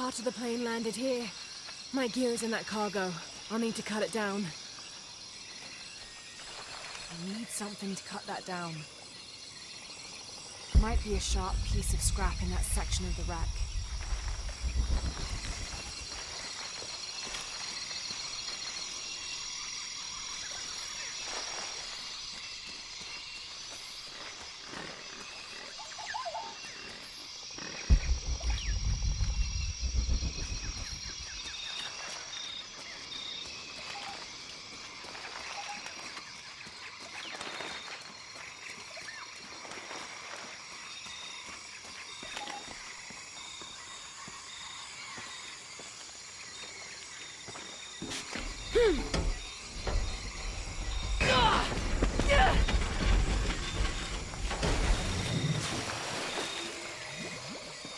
part of the plane landed here. My gear is in that cargo. I'll need to cut it down. I need something to cut that down. Might be a sharp piece of scrap in that section of the wreck.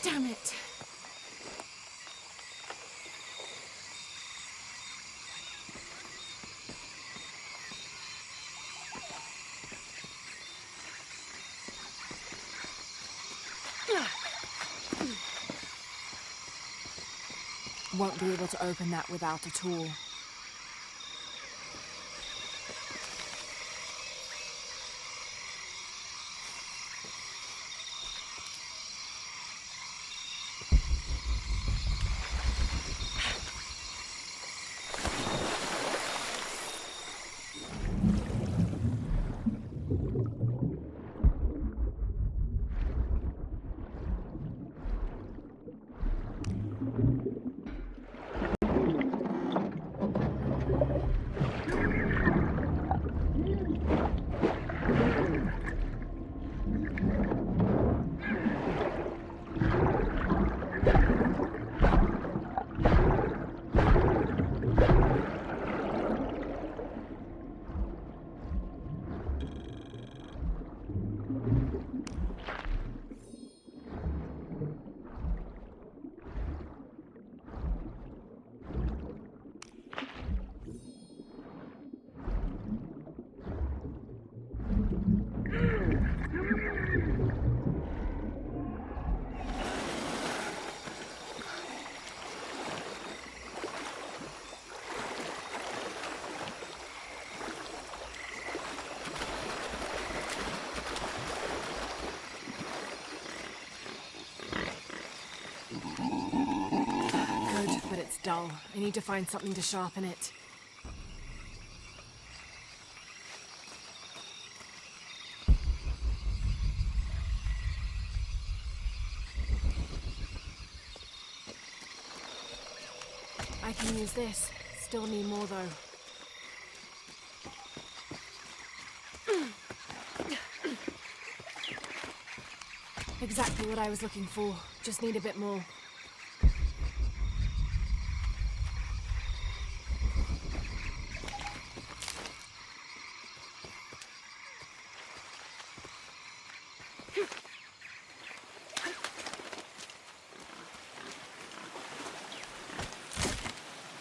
Damn it. Won't be able to open that without a tool. But it's dull. I need to find something to sharpen it. I can use this. Still need more though. Exactly what I was looking for. Just need a bit more.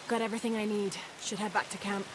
Got everything I need. Should head back to camp.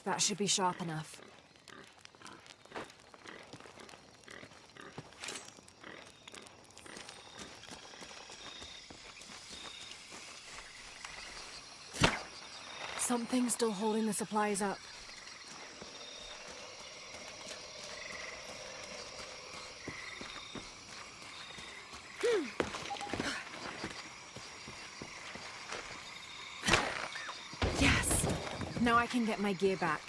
That should be sharp enough. Something's still holding the supplies up. Yes! Now I can get my gear back.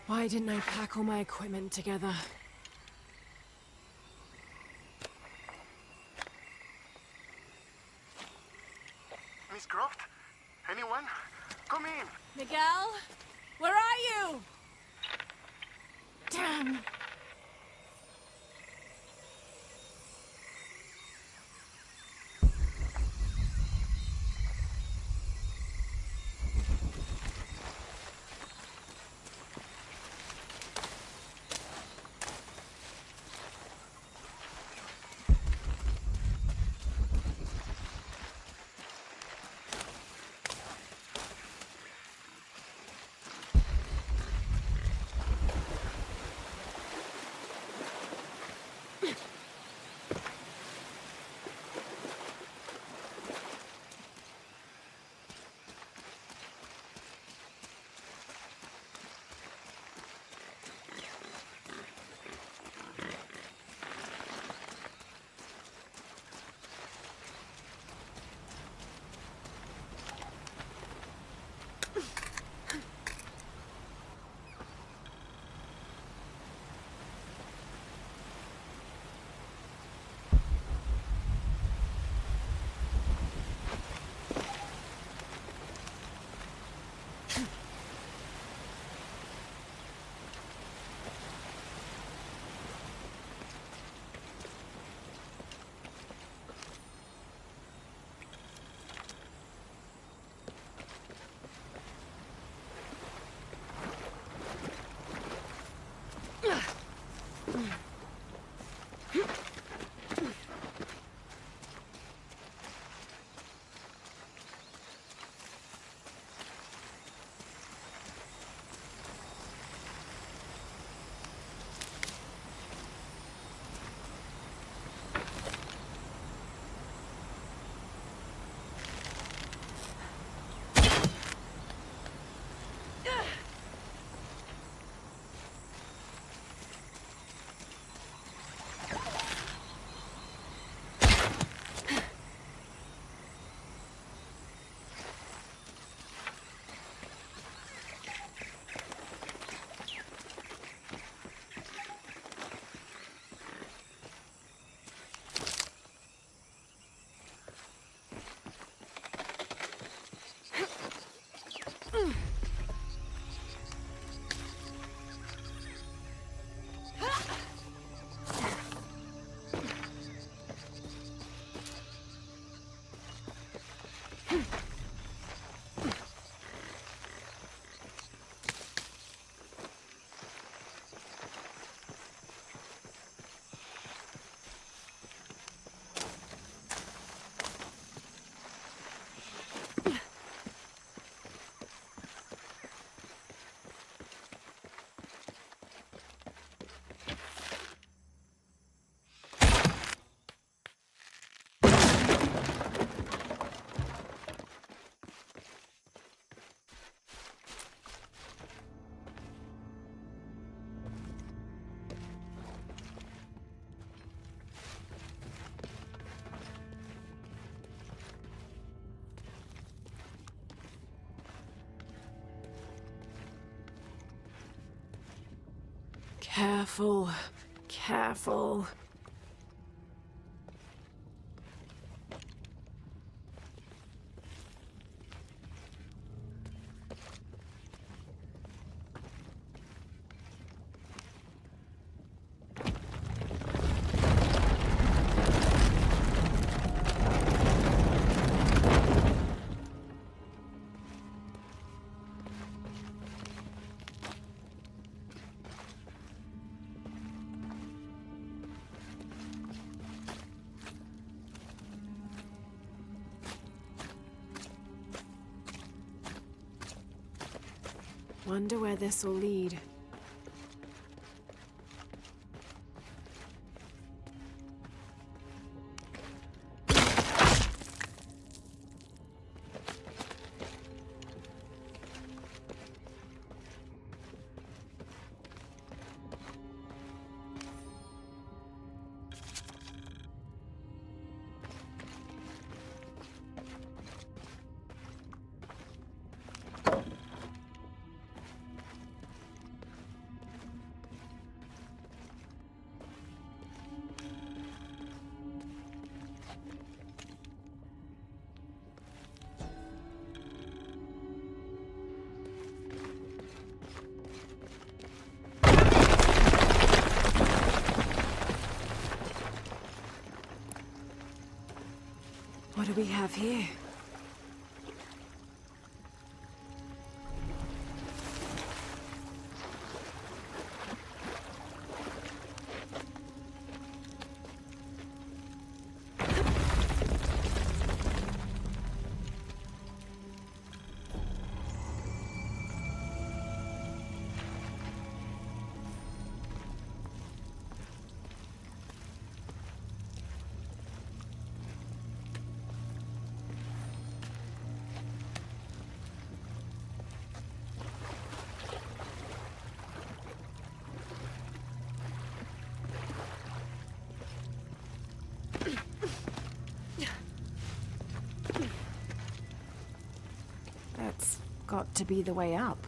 Why didn't I pack all my equipment together? Miss Croft? Anyone? Come in! Miguel? Where are you? Damn! Careful, careful. Wonder where this will lead. What do we have here? That's got to be the way up.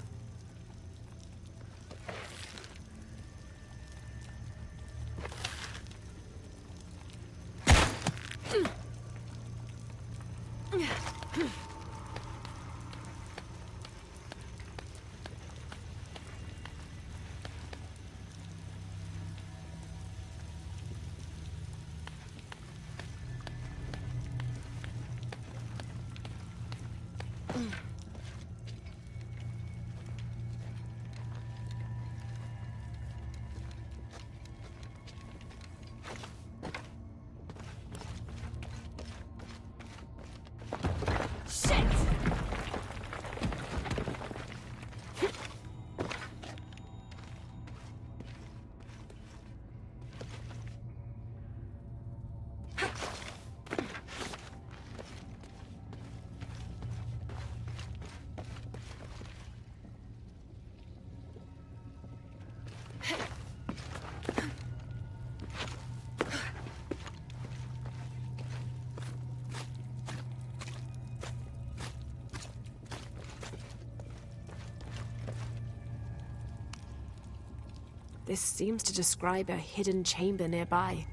This seems to describe a hidden chamber nearby.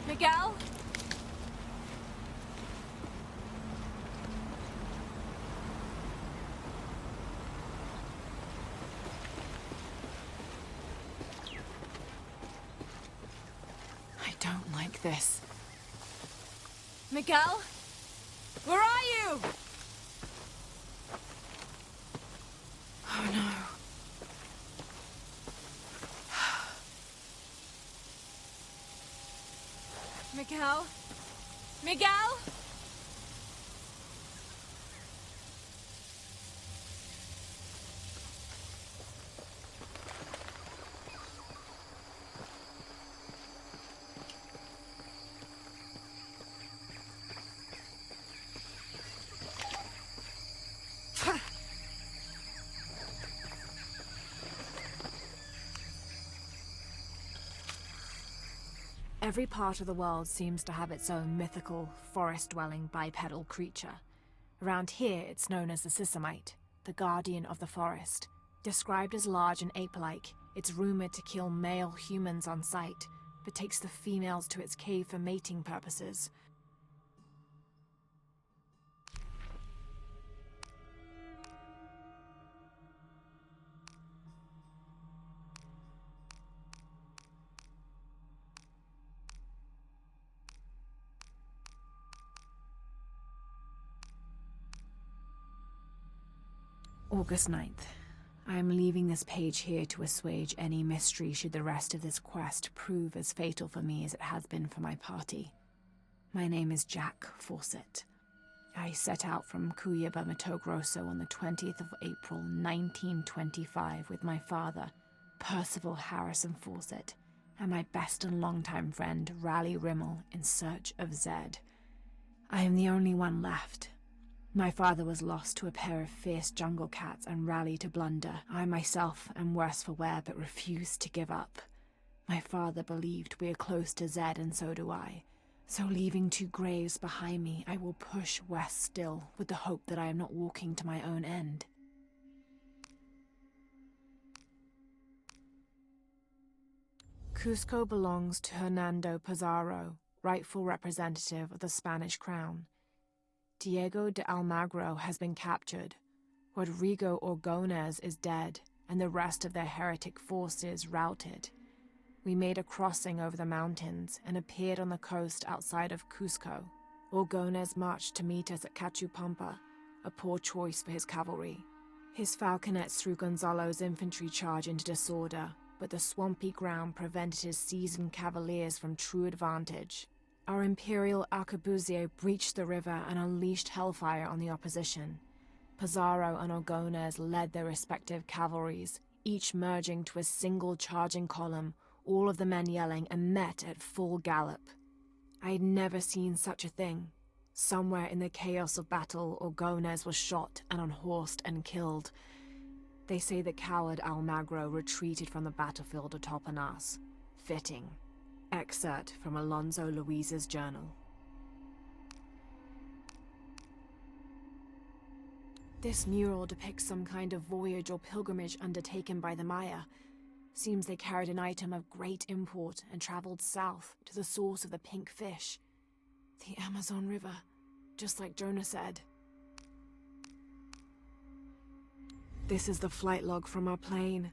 Miguel? I don't like this. Miguel? Where are you? Oh no. Miguel? Miguel? Every part of the world seems to have its own mythical, forest-dwelling bipedal creature. Around here, it's known as the Sisamite, the guardian of the forest. Described as large and ape-like, it's rumored to kill male humans on sight, but takes the females to its cave for mating purposes. August 9th. I am leaving this page here to assuage any mystery should the rest of this quest prove as fatal for me as it has been for my party. My name is Jack Fawcett. I set out from Cuyaba Mato Grosso on the 20th of April 1925 with my father, Percival Harrison Fawcett, and my best and longtime friend, Raleigh Rimmel, in search of Zed. I am the only one left. My father was lost to a pair of fierce jungle cats and Raleigh to Blunder. I myself am worse for wear but refused to give up. My father believed we are close to Zed, and so do I. So leaving two graves behind me, I will push west still, with the hope that I am not walking to my own end. Cusco belongs to Hernando Pizarro, rightful representative of the Spanish crown. Diego de Almagro has been captured. Rodrigo Orgones is dead, and the rest of their heretic forces routed. We made a crossing over the mountains and appeared on the coast outside of Cusco. Orgones marched to meet us at Cachupampa, a poor choice for his cavalry. His falconets threw Gonzalo's infantry charge into disorder, but the swampy ground prevented his seasoned cavaliers from true advantage. Our Imperial arquebusier breached the river and unleashed hellfire on the opposition. Pizarro and Orgones led their respective cavalries, each merging to a single charging column, all of the men yelling, and met at full gallop. I had never seen such a thing. Somewhere in the chaos of battle, Orgones was shot and unhorsed and killed. They say the coward Almagro retreated from the battlefield atop an ass. Fitting. Excerpt from Alonso Luiz's journal. This mural depicts some kind of voyage or pilgrimage undertaken by the Maya. Seems they carried an item of great import and traveled south to the source of the pink fish. The Amazon River, just like Jonah said. This is the flight log from our plane.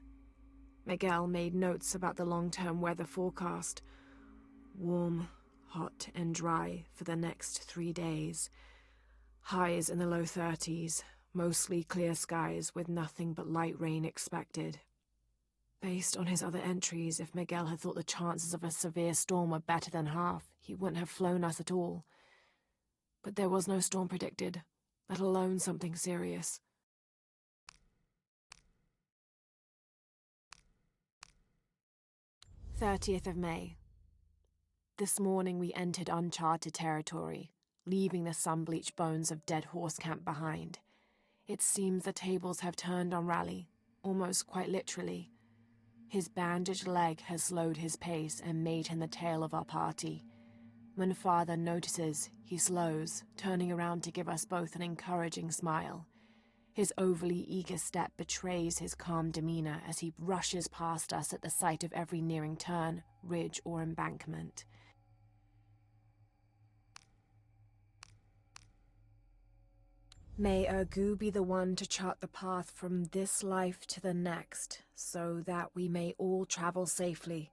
Miguel made notes about the long-term weather forecast. Warm, hot, and dry for the next 3 days. Highs in the low 30s, mostly clear skies with nothing but light rain expected. Based on his other entries, if Miguel had thought the chances of a severe storm were better than half, he wouldn't have flown us at all. But there was no storm predicted, let alone something serious. "30th of May. This morning we entered uncharted territory, leaving the sun-bleached bones of Dead Horse Camp behind. It seems the tables have turned on Raleigh, almost quite literally. His bandaged leg has slowed his pace and made him the tail of our party. When father notices, he slows, turning around to give us both an encouraging smile. His overly eager step betrays his calm demeanor as he rushes past us at the sight of every nearing turn, ridge, or embankment. May Ergu be the one to chart the path from this life to the next, so that we may all travel safely.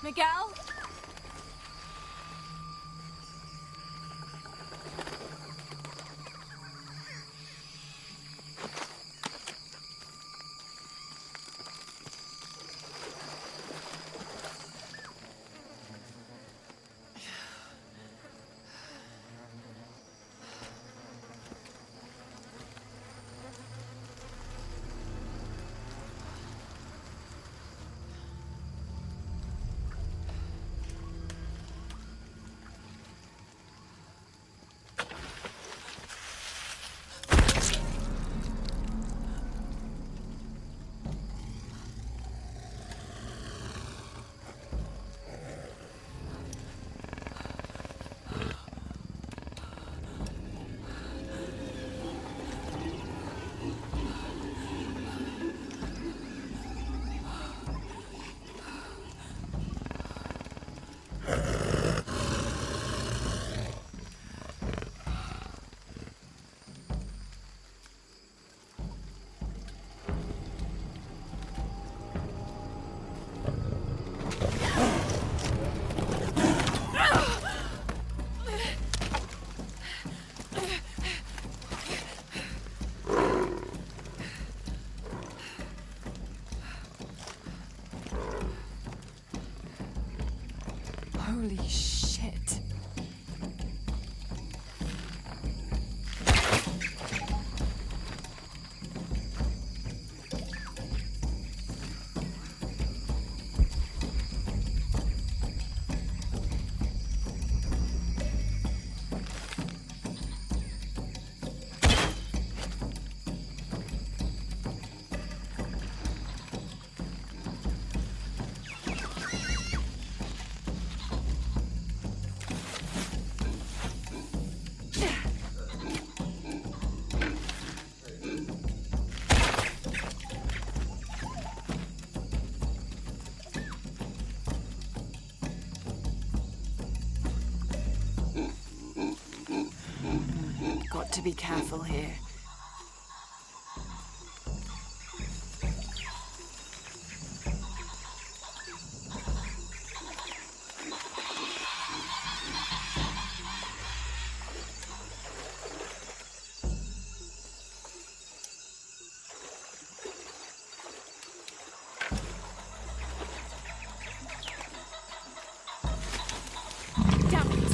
Miguel? Holy shit. Got to be careful here. Damn it!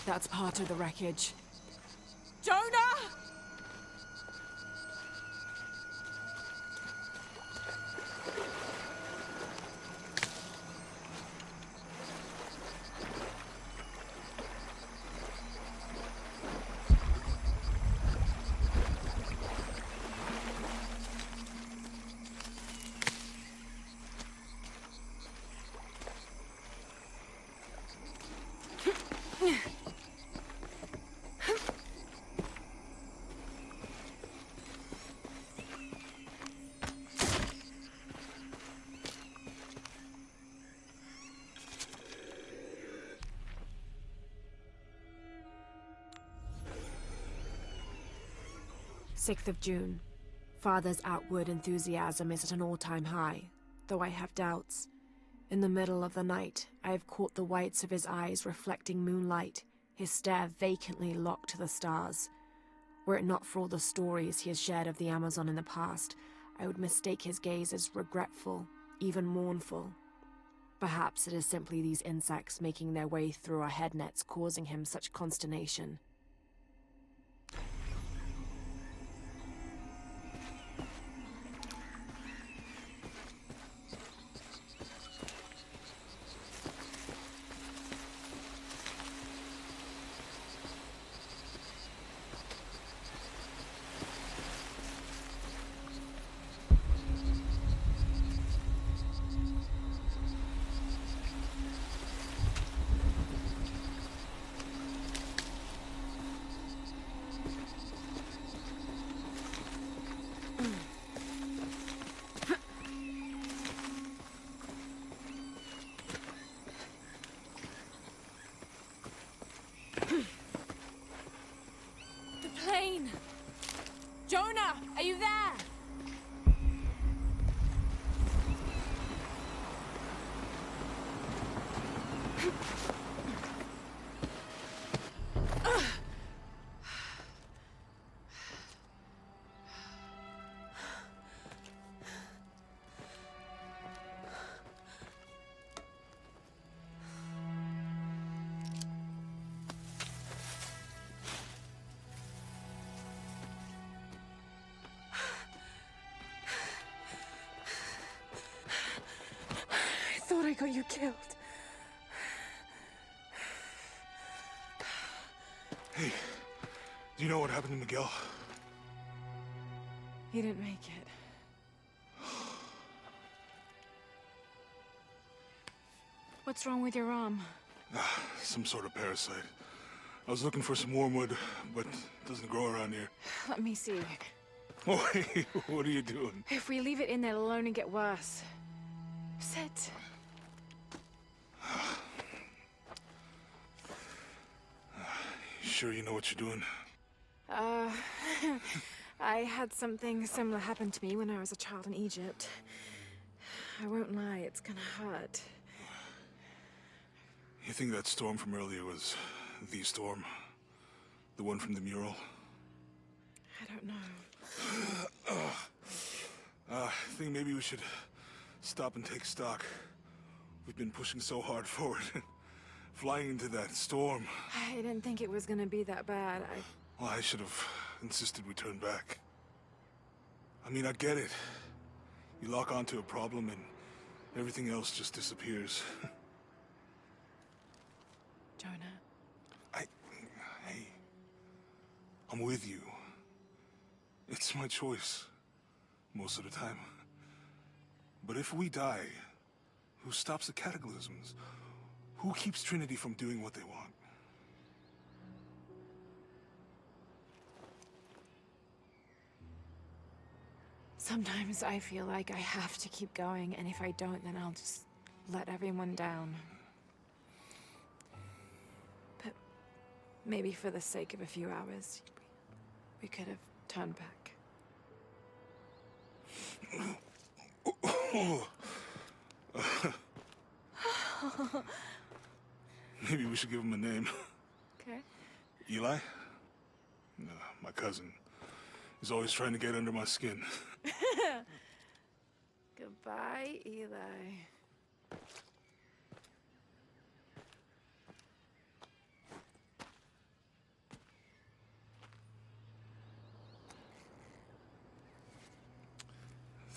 That's part of the wreckage. Jonah! June 6th. Father's outward enthusiasm is at an all-time high, though I have doubts. In the middle of the night, I have caught the whites of his eyes reflecting moonlight, his stare vacantly locked to the stars. Were it not for all the stories he has shared of the Amazon in the past, I would mistake his gaze as regretful, even mournful. Perhaps it is simply these insects making their way through our head nets causing him such consternation. Jonah, are you there? I thought I got you killed. Hey, do you know what happened to Miguel? He didn't make it. What's wrong with your arm? Some sort of parasite. I was looking for some wormwood, but it doesn't grow around here. Let me see. Oh, hey, what are you doing? If we leave it in there, it'll only get worse. Sit. Sure you know what you're doing? I had something similar happen to me when I was a child in Egypt. I won't lie, it's gonna hurt. You think that storm from earlier was the storm? The one from the mural? I don't know. I think maybe we should stop and take stock. We've been pushing so hard forward. Flying into that storm. I didn't think it was gonna be that bad. Well, I should have insisted we turn back. I mean, I get it. You lock onto a problem and everything else just disappears. Jonah. Hey, I'm with you. It's my choice, most of the time. But if we die, who stops the cataclysms? Who keeps Trinity from doing what they want? Sometimes I feel like I have to keep going, and if I don't, then I'll just let everyone down. But maybe for the sake of a few hours, we could have turned back. Maybe we should give him a name. Okay. Eli? No, my cousin. He's always trying to get under my skin. Goodbye, Eli.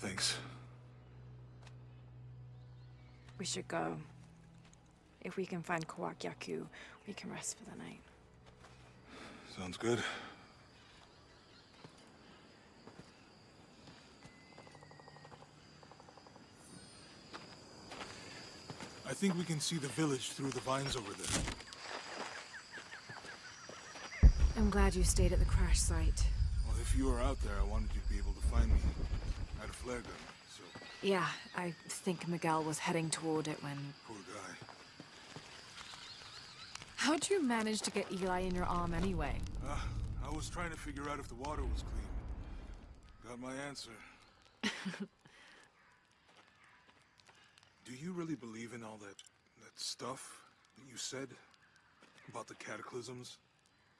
Thanks. We should go. If we can find Kawak Yaku, we can rest for the night. Sounds good. I think we can see the village through the vines over there. I'm glad you stayed at the crash site. Well, if you were out there, I wanted you to be able to find me. I had a flare gun, so... Yeah, I think Miguel was heading toward it when... Poor guy. How'd you manage to get Eli in your arm anyway? I was trying to figure out if the water was clean. Got my answer. Do you really believe in all that stuff that you said? About the cataclysms?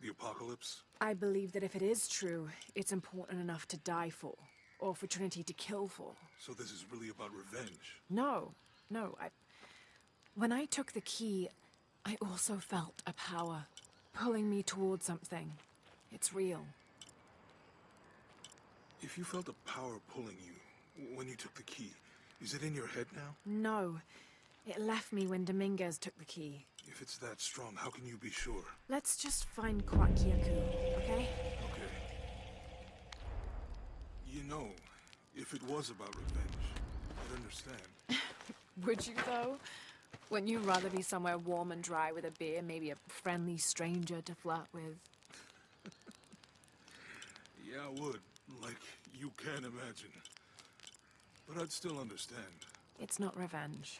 The apocalypse? I believe that if it is true, it's important enough to die for. Or for Trinity to kill for. So this is really about revenge? No. When I took the key, I also felt a power pulling me towards something. It's real. If you felt a power pulling you when you took the key, is it in your head now? No. It left me when Dominguez took the key. If it's that strong, how can you be sure? Let's just find Kawak Yaku, okay? Okay. You know, if it was about revenge, I'd understand. Would you, though? Wouldn't you rather be somewhere warm and dry with a beer, maybe a friendly stranger to flirt with? Yeah, I would. Like you can imagine. But I'd still understand. It's not revenge.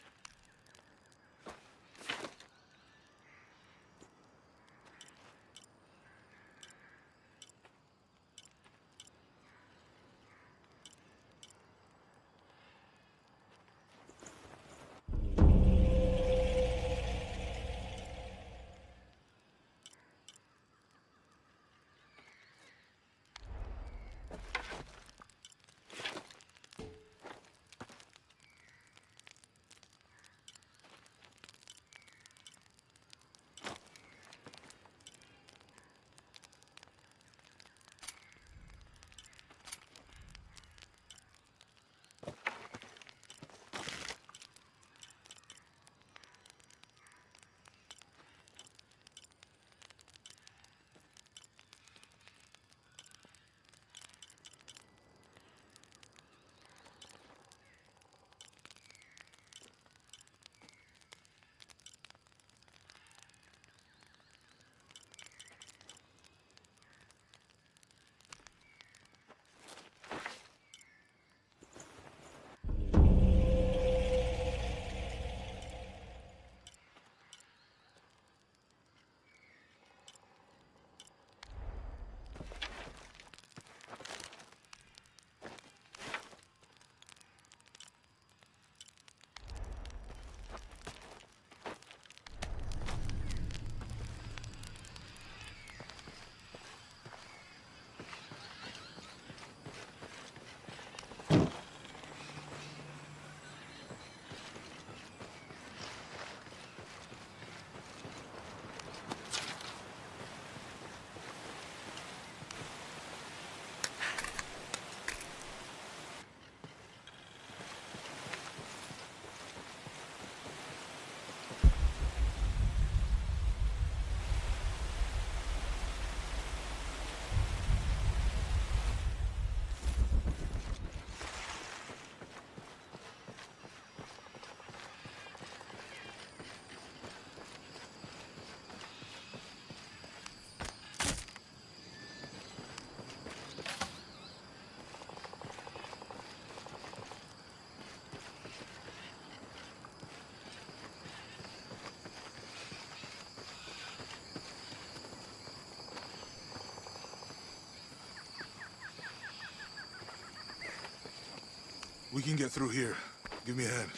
We can get through here. Give me a hand.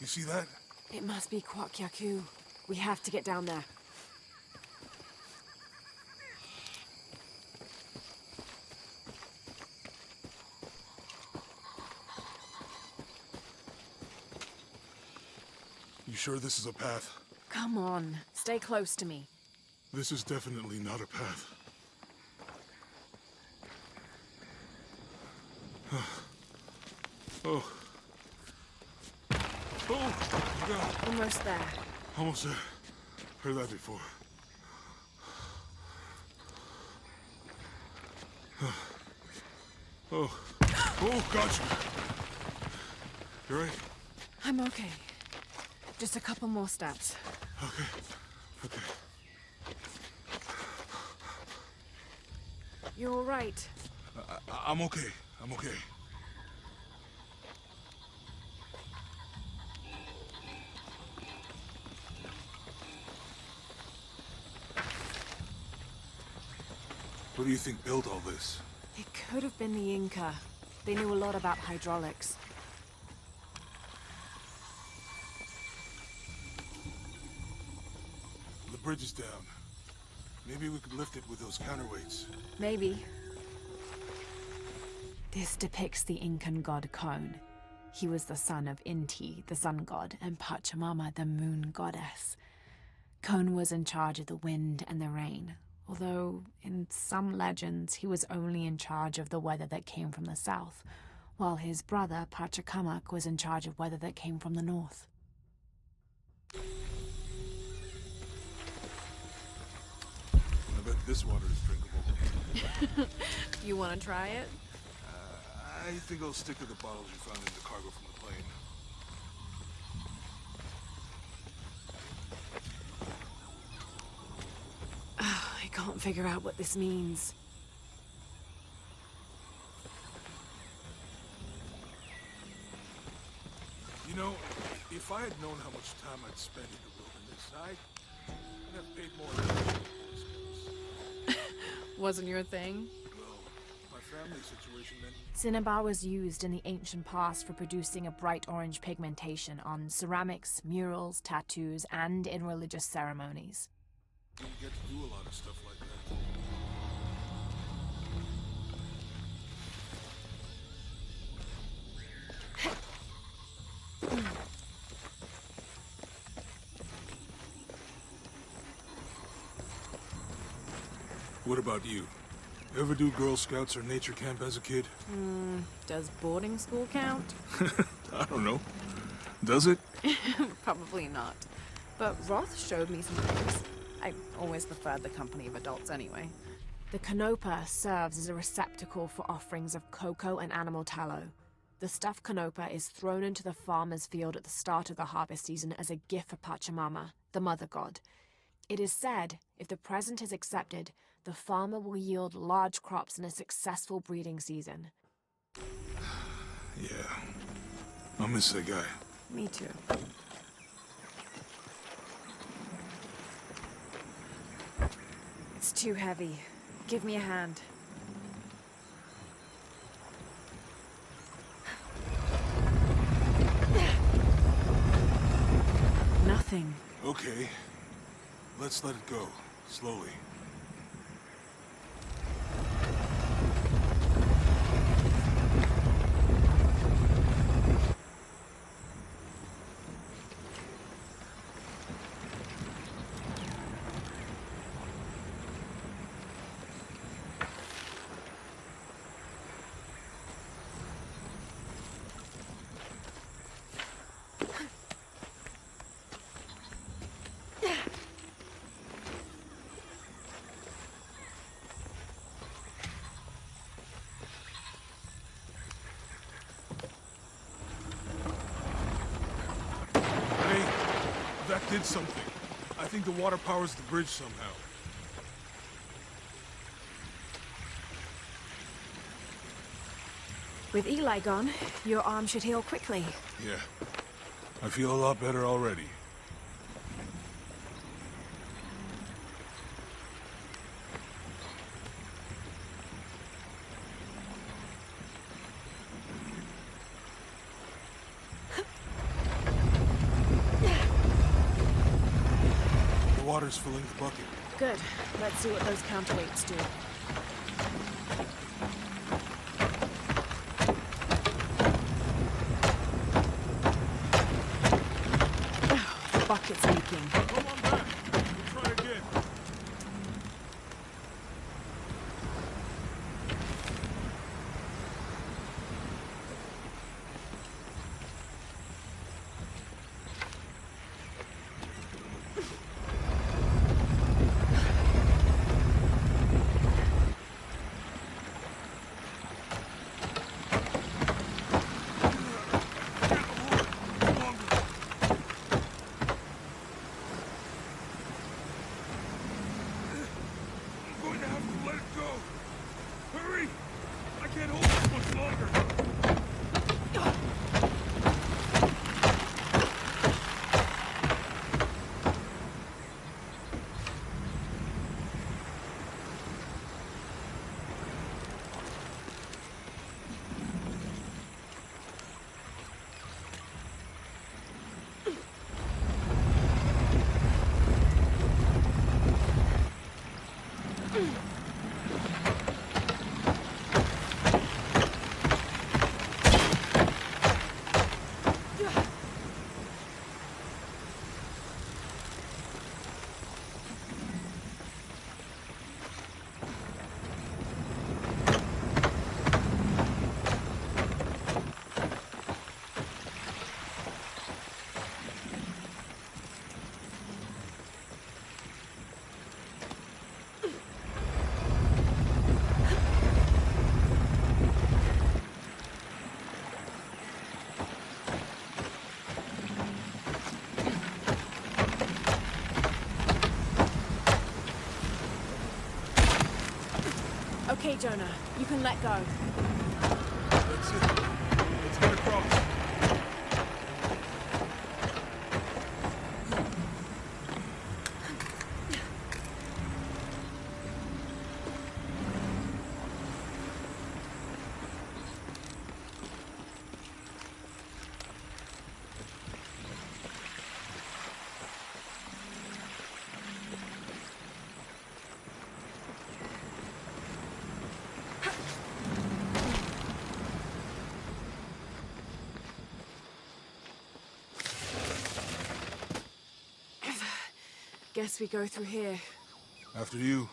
You see that? It must be Kawak Yaku. We have to get down there. You sure this is a path? Come on, stay close to me. This is definitely not a path. Oh. Oh, God. Almost there. Almost there. Heard that before. Oh. Oh, gotcha. You right? I'm okay. Just a couple more steps. Okay. Okay. You're all right. I'm okay. I'm okay. What do you think built all this? It could have been the Inca. They knew a lot about hydraulics. The bridge is down. Maybe we could lift it with those counterweights. Maybe. This depicts the Incan god Kon. He was the son of Inti, the sun god, and Pachamama, the moon goddess. Kon was in charge of the wind and the rain, although in some legends he was only in charge of the weather that came from the south, while his brother Pachacamac was in charge of weather that came from the north. I bet this water is drinkable. You want to try it? I think I'll stick to the bottles you found in the cargo from the plane. I can't figure out what this means. You know, if I had known how much time I'd spent in the wilderness, I'd have paid more attention to Boy Scouts. Wasn't your thing? Well, my family situation meant... Cinnabar was used in the ancient past for producing a bright orange pigmentation on ceramics, murals, tattoos, and in religious ceremonies. You get to do a lot of stuff like that. What about you? Ever do Girl Scouts or nature camp as a kid? Does boarding school count? I don't know. Does it? Probably not. But Roth showed me some things. I always preferred the company of adults anyway. The Canopa serves as a receptacle for offerings of cocoa and animal tallow. The stuffed Canopa is thrown into the farmer's field at the start of the harvest season as a gift for Pachamama, the mother god. It is said, if the present is accepted, the farmer will yield large crops in a successful breeding season. Yeah. I'll miss that guy. Me too. It's too heavy. Give me a hand. Nothing. Okay. Let's let it go. Slowly. That did something. I think the water powers the bridge somehow. With Eli gone, your arm should heal quickly. Yeah. I feel a lot better already. Water's filling the bucket. Good. Let's see what those counterweights do. bucket's leaking. Come on back. We'll try again. Okay, Jonah, you can let go. That's it. Let's get across. Guess we go through here. After you.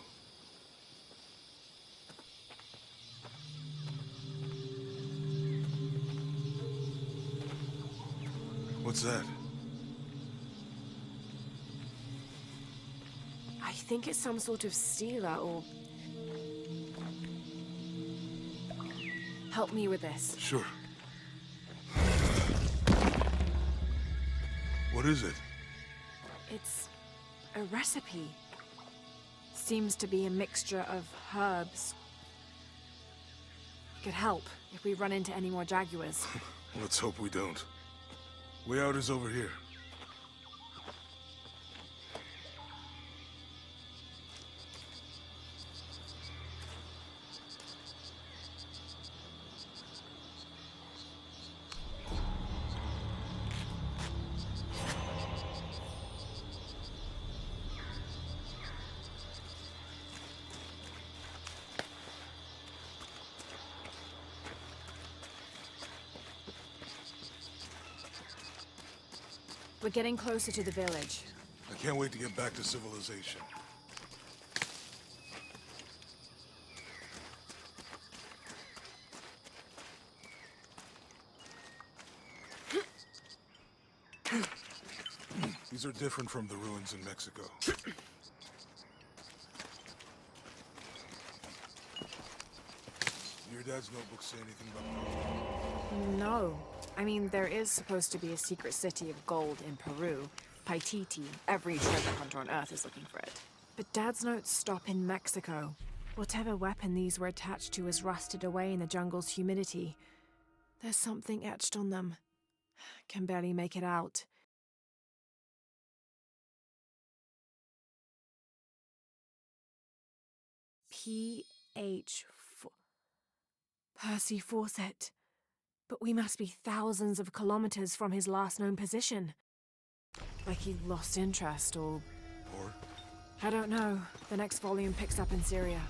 What's that? I think it's some sort of stealer or... Help me with this. Sure. What is it? It's a recipe. Seems to be a mixture of herbs. Could help if we run into any more jaguars. Let's hope we don't. Way out is over here. We're getting closer to the village. I can't wait to get back to civilization. These are different from the ruins in Mexico. Your dad's notebook say anything about Peru? No. I mean, there is supposed to be a secret city of gold in Peru. Paititi. Every treasure hunter on Earth is looking for it. But Dad's notes stop in Mexico. Whatever weapon these were attached to has rusted away in the jungle's humidity. There's something etched on them. Can barely make it out. P.H. Percy Fawcett. But we must be thousands of kilometers from his last known position. Like he lost interest or... Or? I don't know. The next volume picks up in Syria.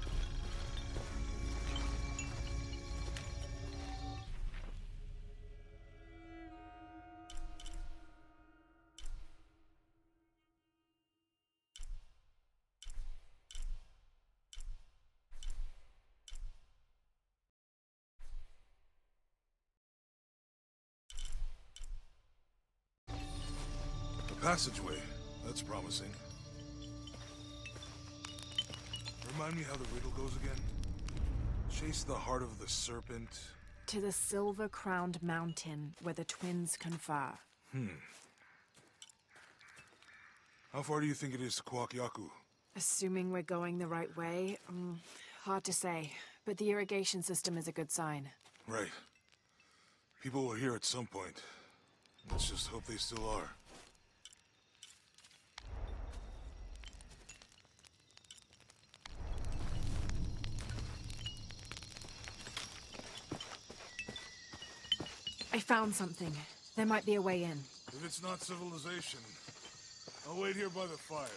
Passageway. That's promising. Remind me how the riddle goes again? Chase the heart of the serpent. To the silver-crowned mountain where the twins confer. How far do you think it is to Kuwakyaku? Assuming we're going the right way, hard to say. But the irrigation system is a good sign. Right. People were here at some point. Let's just hope they still are. I found something. There might be a way in. If it's not civilization, I'll wait here by the fire.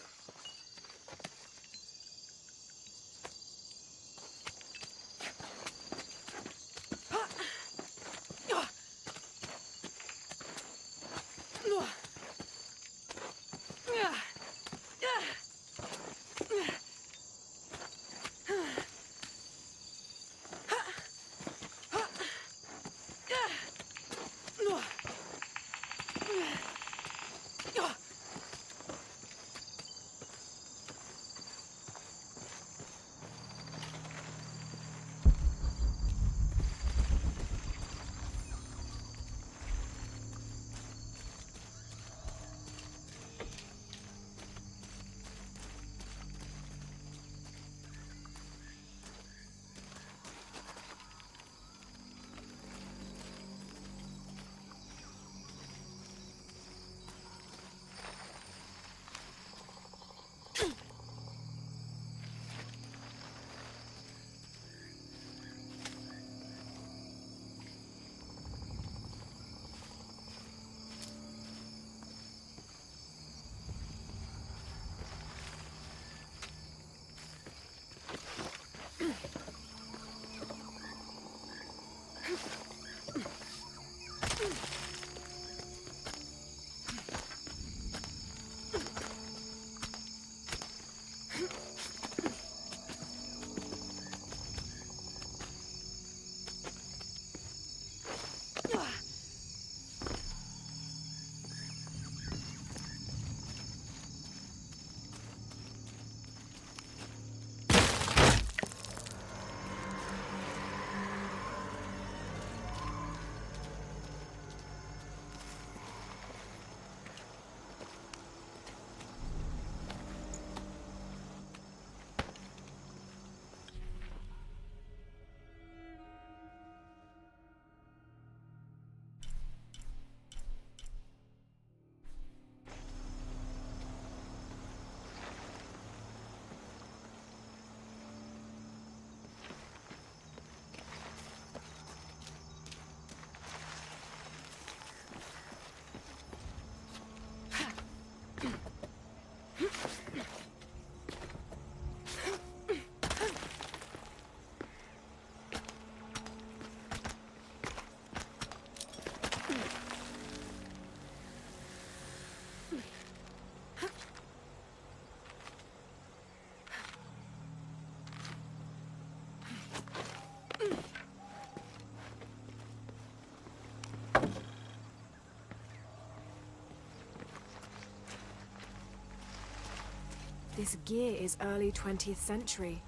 This gear is early 20th century.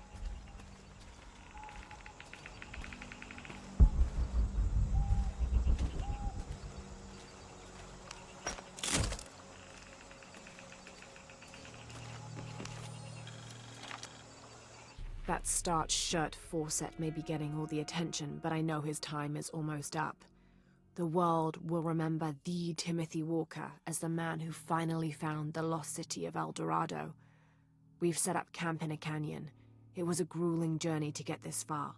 That starched shirt Fawcett may be getting all the attention, but I know his time is almost up. The world will remember the Timothy Walker as the man who finally found the lost city of El Dorado. We've set up camp in a canyon. It was a grueling journey to get this far.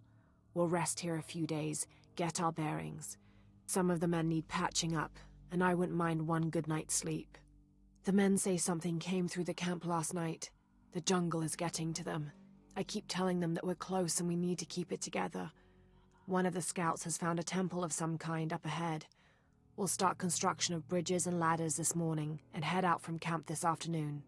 We'll rest here a few days, get our bearings. Some of the men need patching up, and I wouldn't mind one good night's sleep. The men say something came through the camp last night. The jungle is getting to them. I keep telling them that we're close and we need to keep it together. One of the scouts has found a temple of some kind up ahead. We'll start construction of bridges and ladders this morning and head out from camp this afternoon.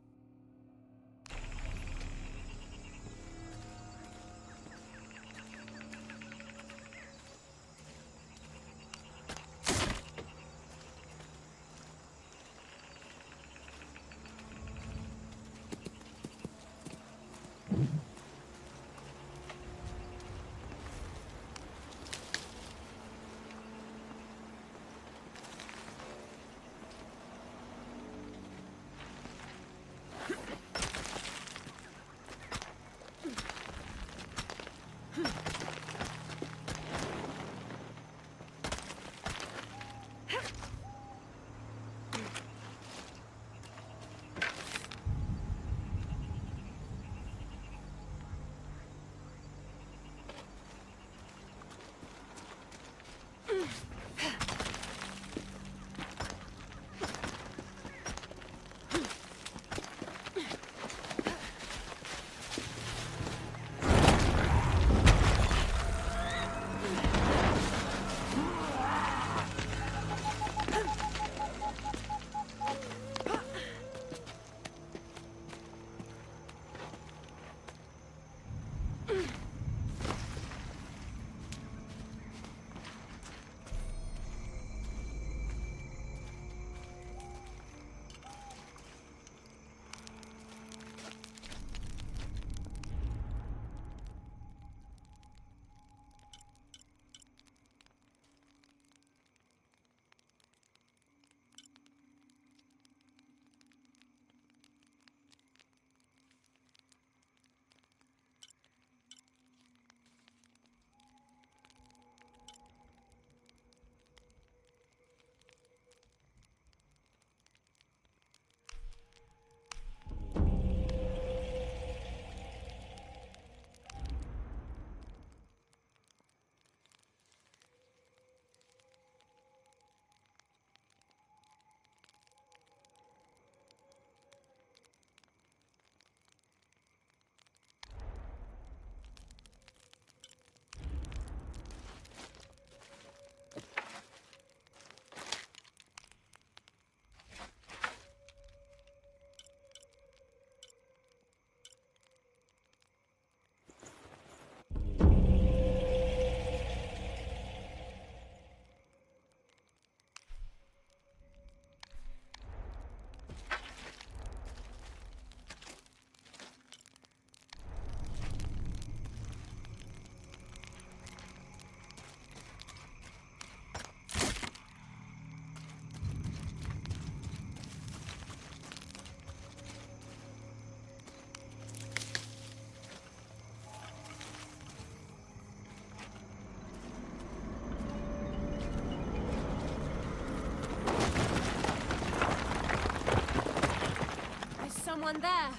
one there.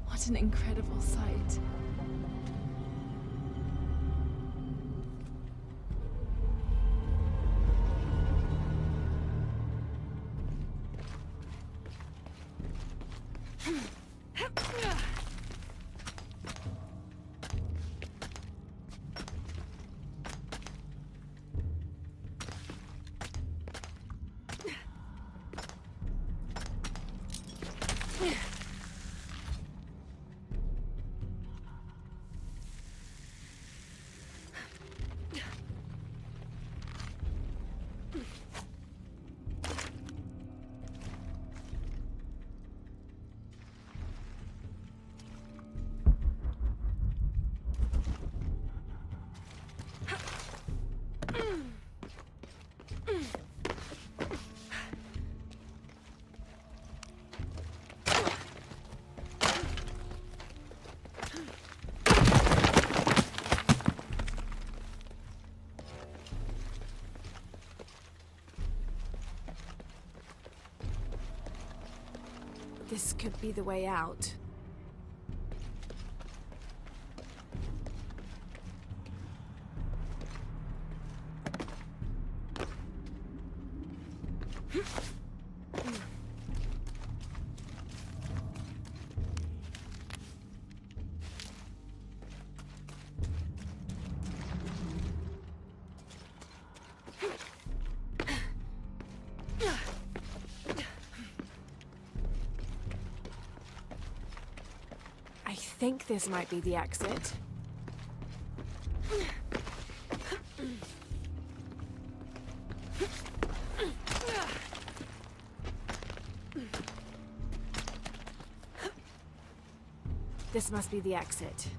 What an incredible sight. This could be the way out. I think this might be the exit. This must be the exit.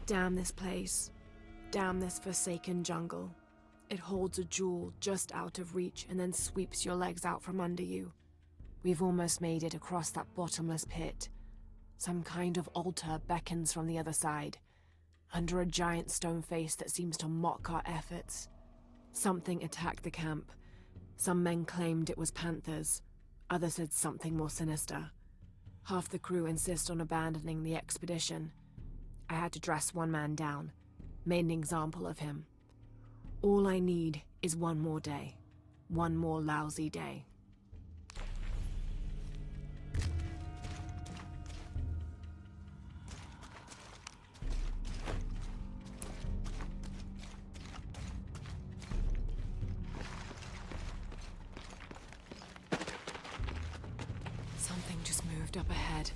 Damn this place. Damn this forsaken jungle. It holds a jewel just out of reach and then sweeps your legs out from under you. We've almost made it across that bottomless pit. Some kind of altar beckons from the other side, under a giant stone face that seems to mock our efforts. Something attacked the camp. Some men claimed it was panthers. Others said something more sinister. Half the crew insist on abandoning the expedition. I had to dress one man down, made an example of him. All I need is one more day. One more lousy day. Something just moved up ahead.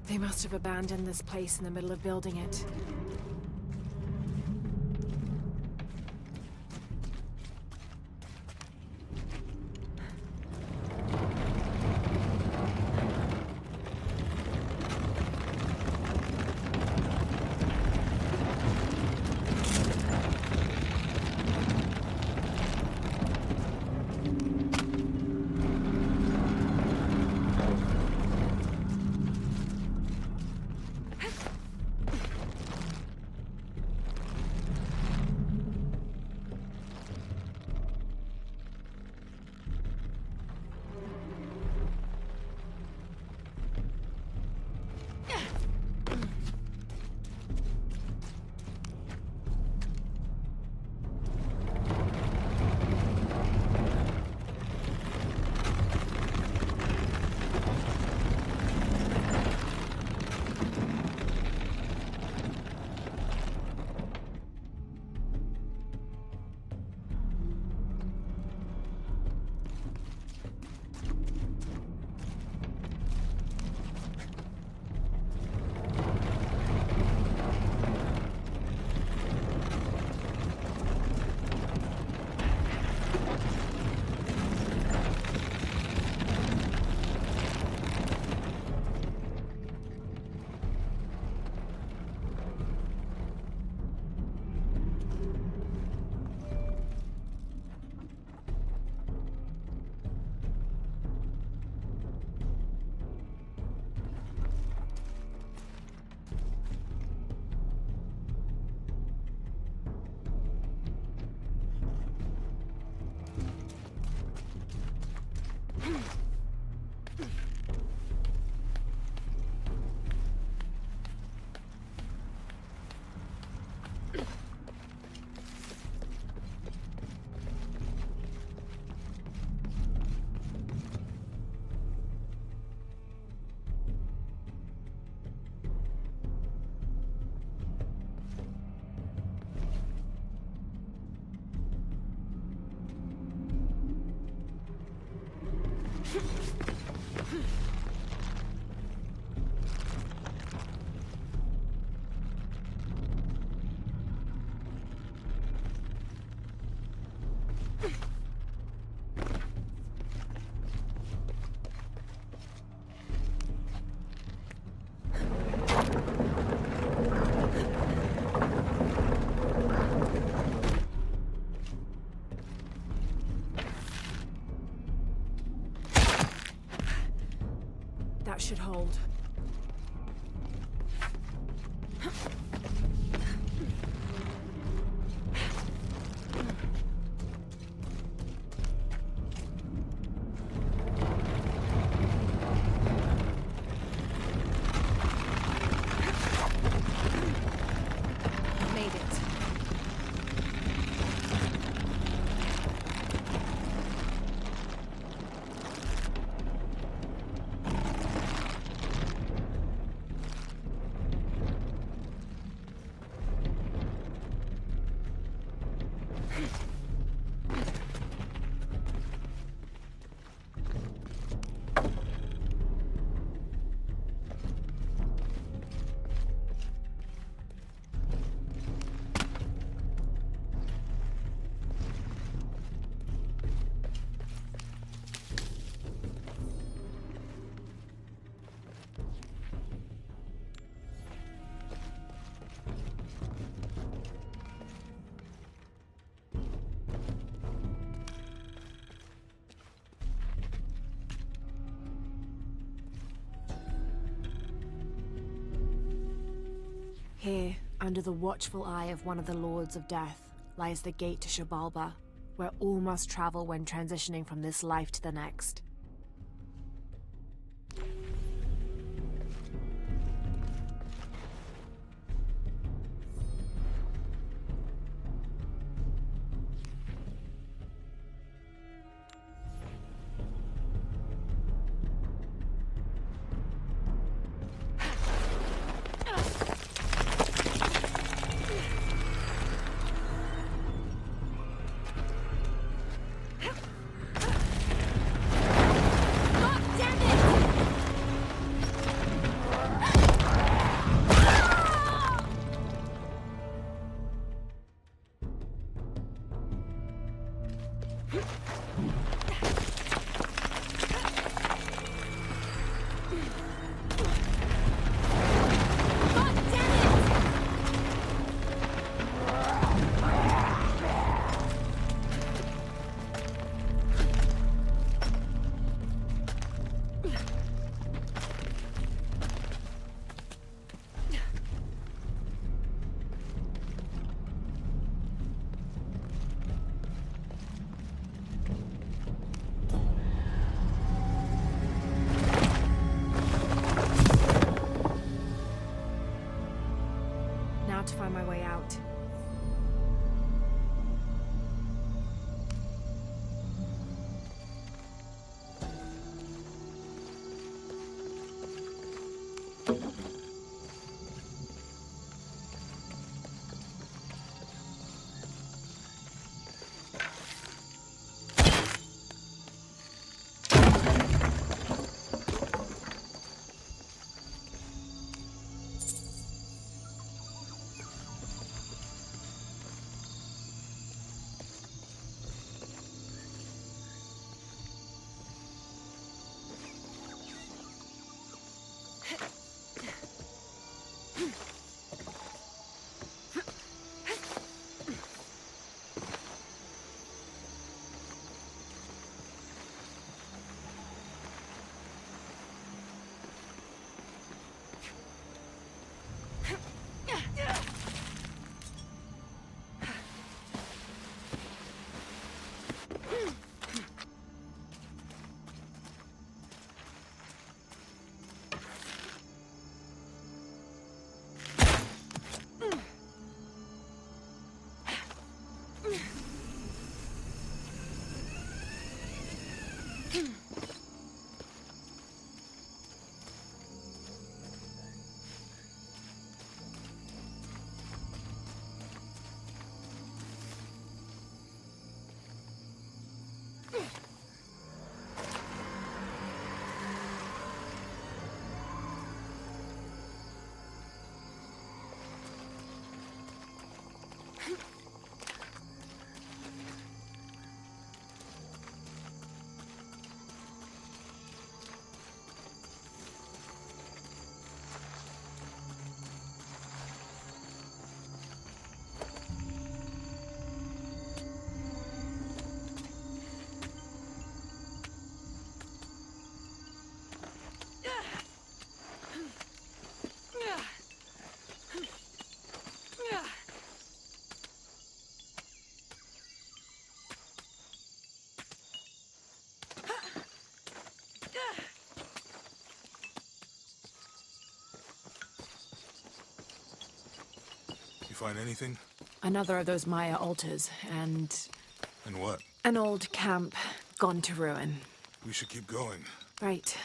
They must have abandoned this place in the middle of building it. That should hold. Made it. Here, under the watchful eye of one of the Lords of Death, lies the gate to Xibalba, where all must travel when transitioning from this life to the next. To find my way out. You find anything? Another of those Maya altars, and And what? an old camp gone to ruin. We should keep going. Right.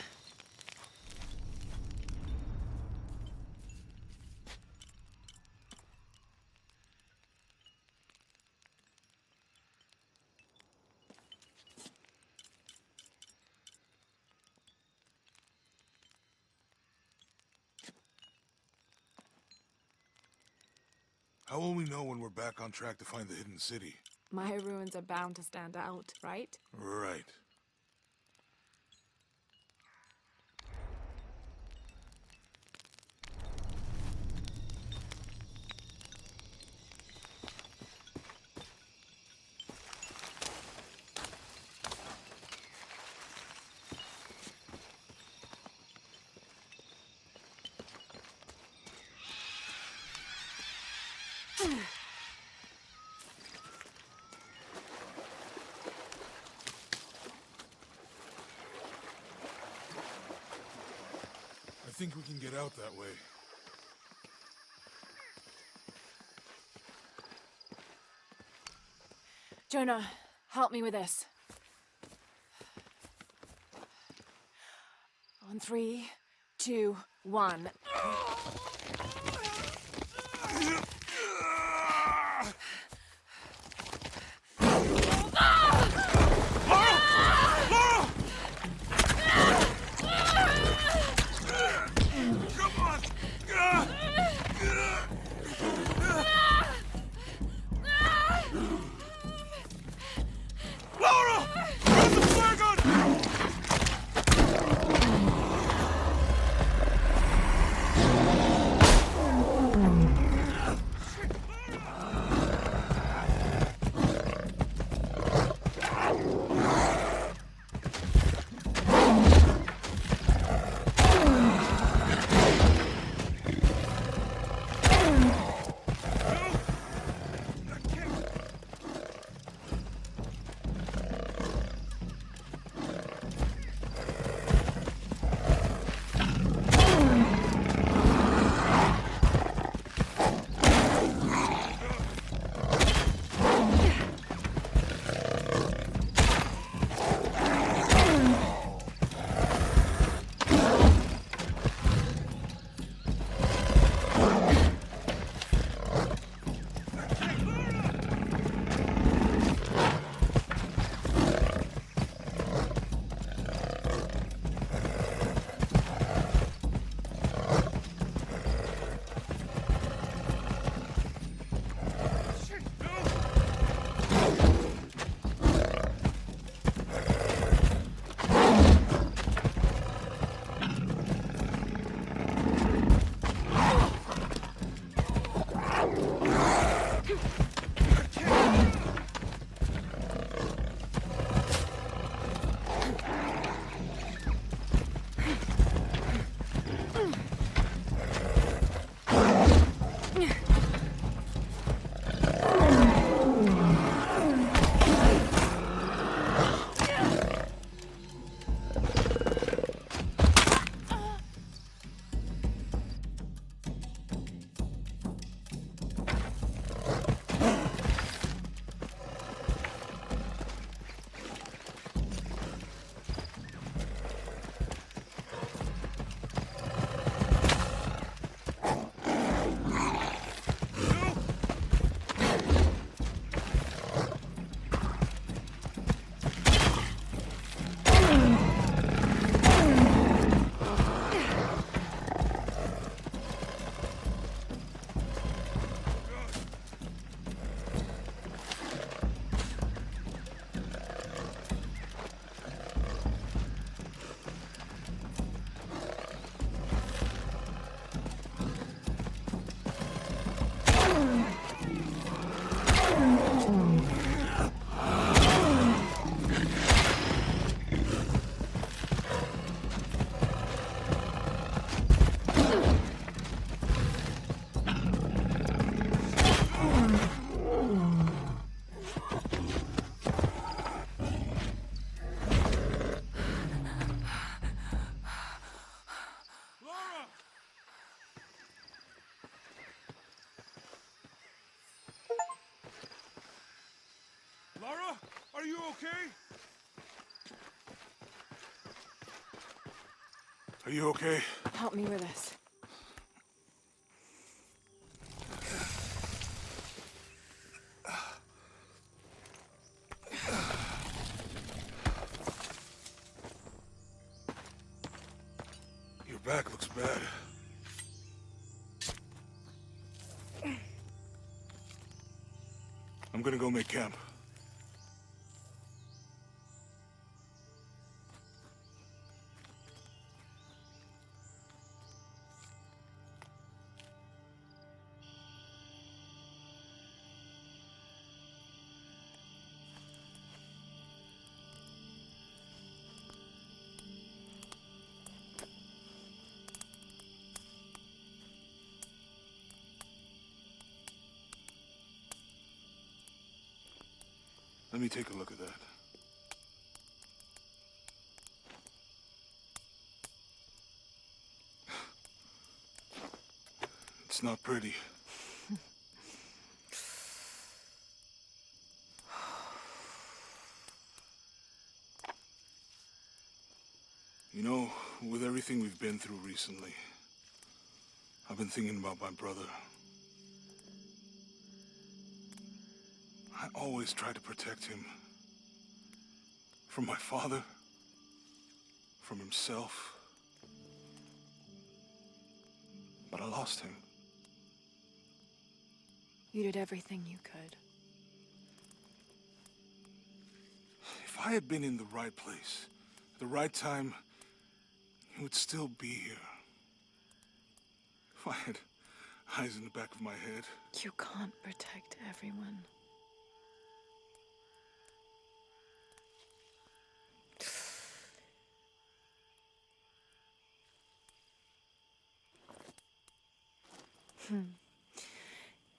How will we know when we're back on track to find the hidden city? Maya ruins are bound to stand out, right? Right. I think we can get out that way. Jonah, help me with this. On 3, 2, 1. okay? Are you okay? Help me with this. Your back looks bad. I'm gonna go make camp. Let me take a look at that. It's not pretty. You know, with everything we've been through recently, I've been thinking about my brother. I always tried to protect him. From my father. From himself. But I lost him. You did everything you could. If I had been in the right place, at the right time, he would still be here. If I had eyes in the back of my head. You can't protect everyone.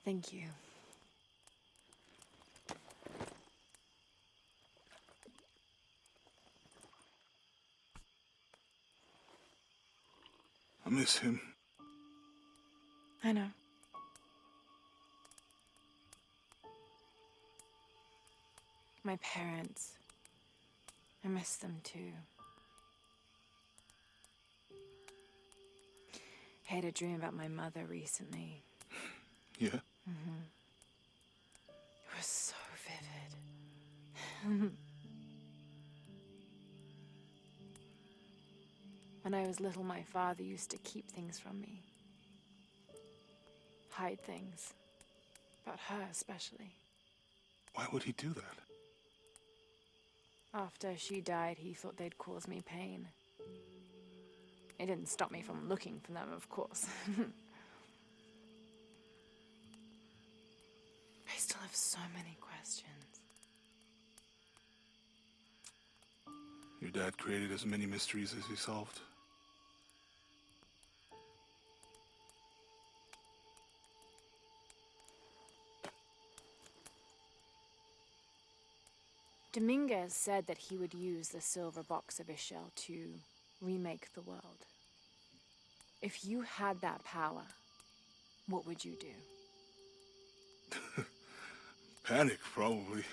Thank you. I miss him. I know. My parents. I miss them too. I had a dream about my mother recently. Yeah? Mm-hmm. It was so vivid. When I was little, my father used to keep things from me. Hide things. About her, especially. Why would he do that? After she died, he thought they'd cause me pain. It didn't stop me from looking for them, of course. I still have so many questions. Your dad created as many mysteries as he solved. Dominguez said that he would use the silver box of Ixchel to remake the world. If you had that power, what would you do? Panic, probably.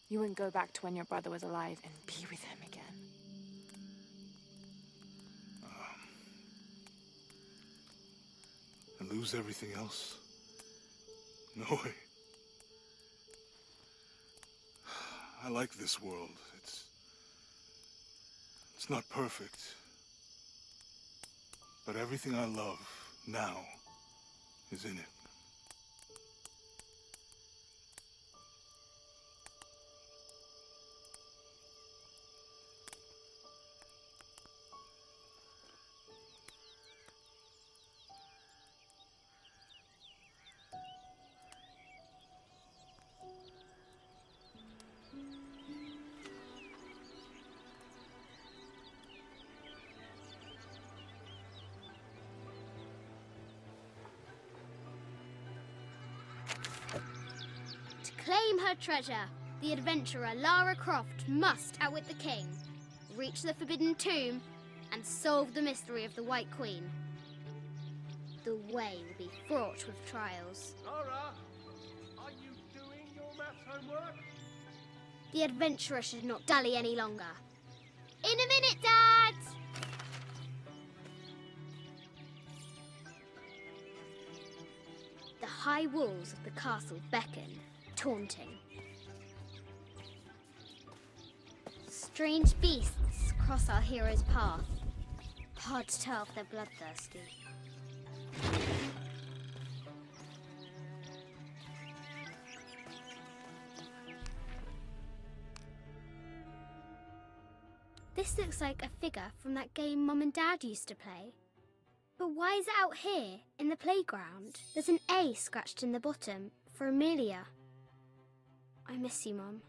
You wouldn't go back to when your brother was alive and be with him again. And lose everything else? No way. I like this world. It's not perfect. But everything I love now is in it. Claim her treasure. The adventurer Lara Croft must outwit the king, reach the Forbidden Tomb, and solve the mystery of the White Queen. The way will be fraught with trials. Lara, are you doing your maths homework? The adventurer should not dally any longer. In a minute, Dad! The high walls of the castle beckon, taunting. Strange beasts cross our hero's path. Hard to tell if they're bloodthirsty. This looks like a figure from that game Mum and Dad used to play. But why is it out here, in the playground? There's an A scratched in the bottom, for Amelia. I miss you, Mum.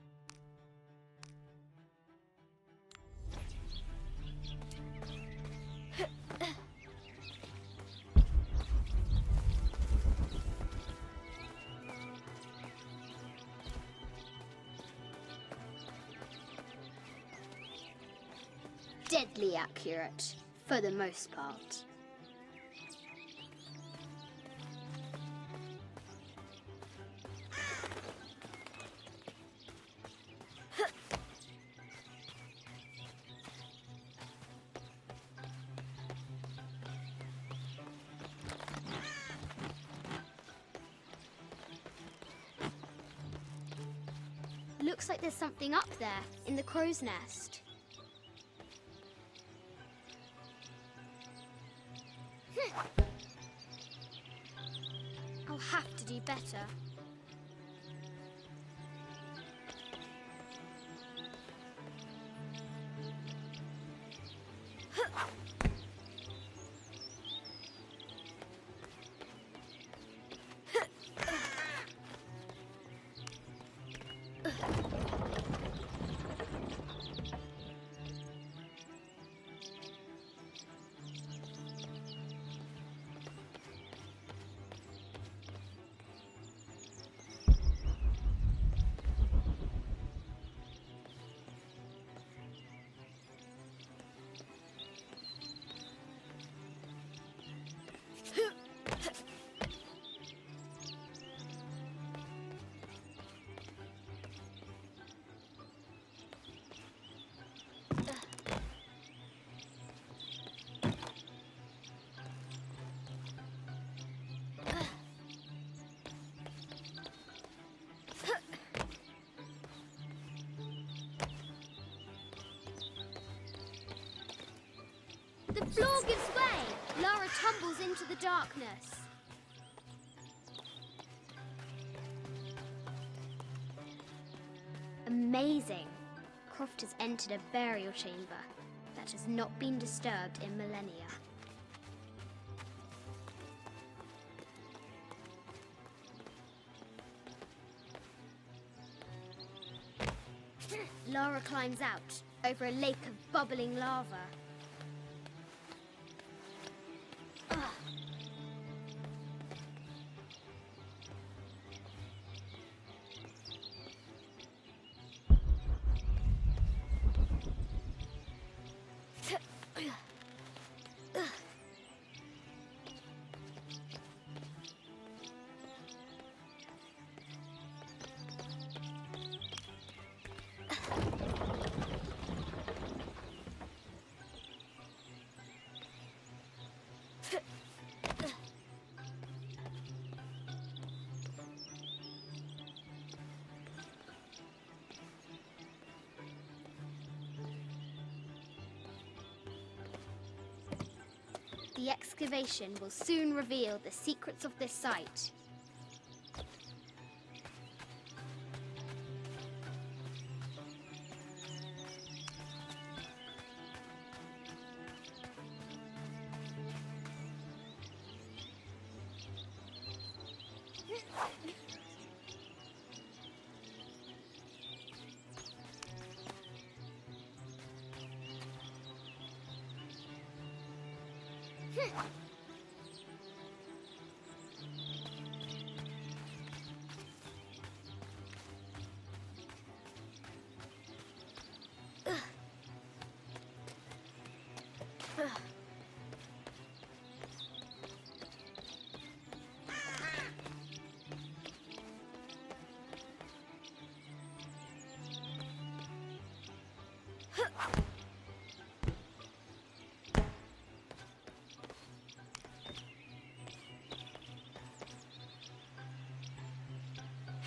Deadly accurate, for the most part. Looks like there's something up there, in the crow's nest. I'll have to do better. The floor gives way! Lara tumbles into the darkness. Amazing! Croft has entered a burial chamber that has not been disturbed in millennia. Lara climbs out over a lake of bubbling lava. The excavation will soon reveal the secrets of this site.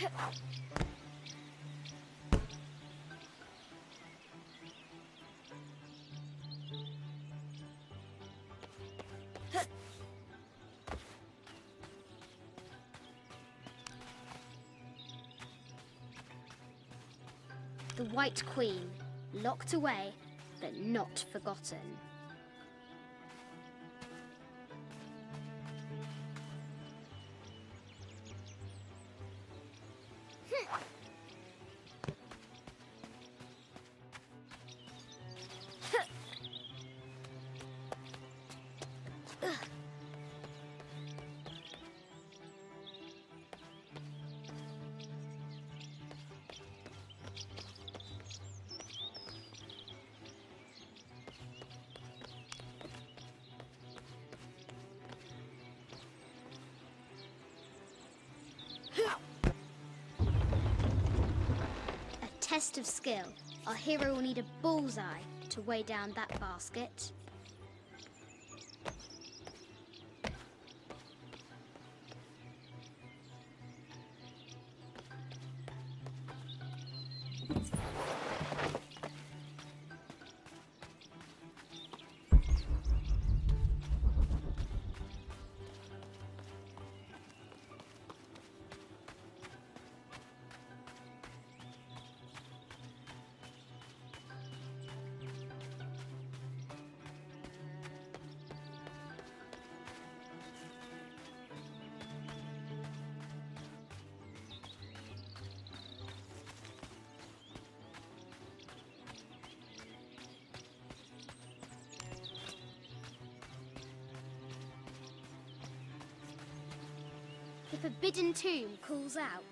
The White Queen, locked away, but not forgotten. Test of skill. Our hero will need a bullseye to weigh down that basket. The Forbidden Tomb calls out.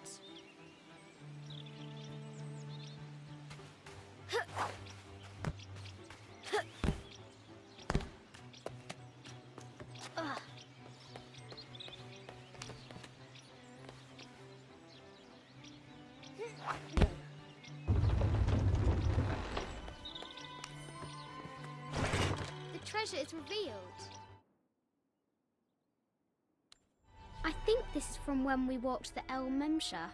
The treasure is revealed. I think this is from when we walked the El Memsha.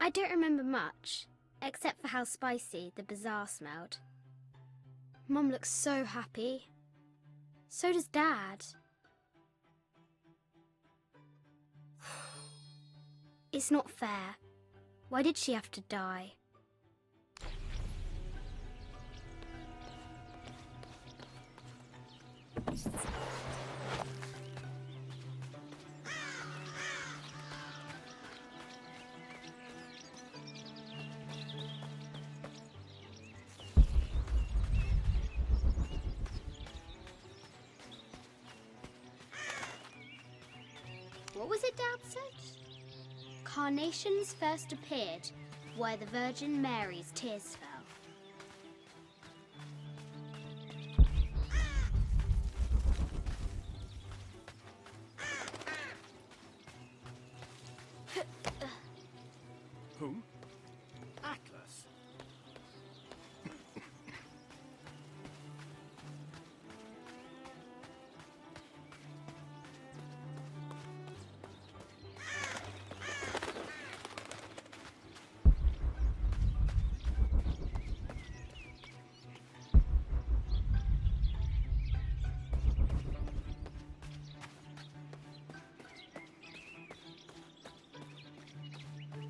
I don't remember much, except for how spicy the bazaar smelled. Mum looks so happy. So does Dad. It's not fair. Why did she have to die? What was it Dad said? Carnations first appeared where the Virgin Mary's tears fell. Who? Atlas.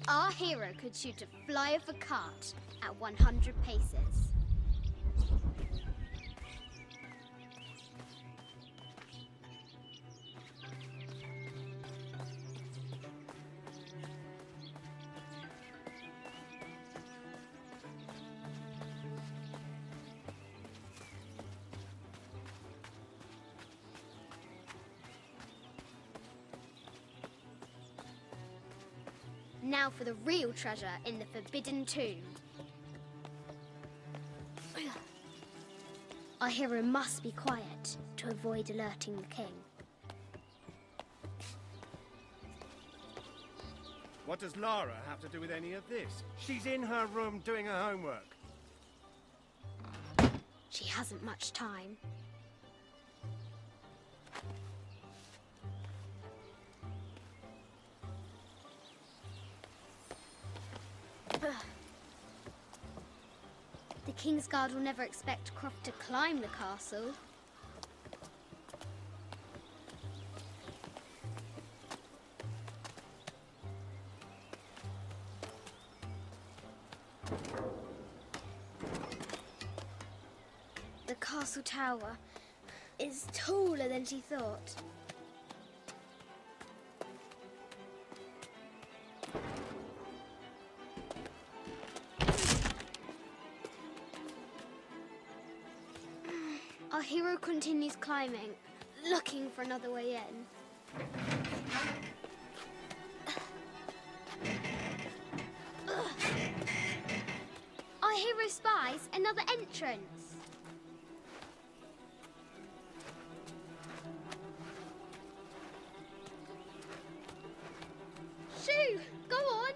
Our hero could shoot a fly of a cart at 100 paces. Now for the real treasure in the Forbidden Tomb. Our hero must be quiet to avoid alerting the king. What does Lara have to do with any of this? She's in her room doing her homework. She hasn't much time. The Kingsguard will never expect Croft to climb the castle. The castle tower is taller than she thought. Our hero continues climbing, looking for another way in. Our hero spies another entrance. Shoo! Go on!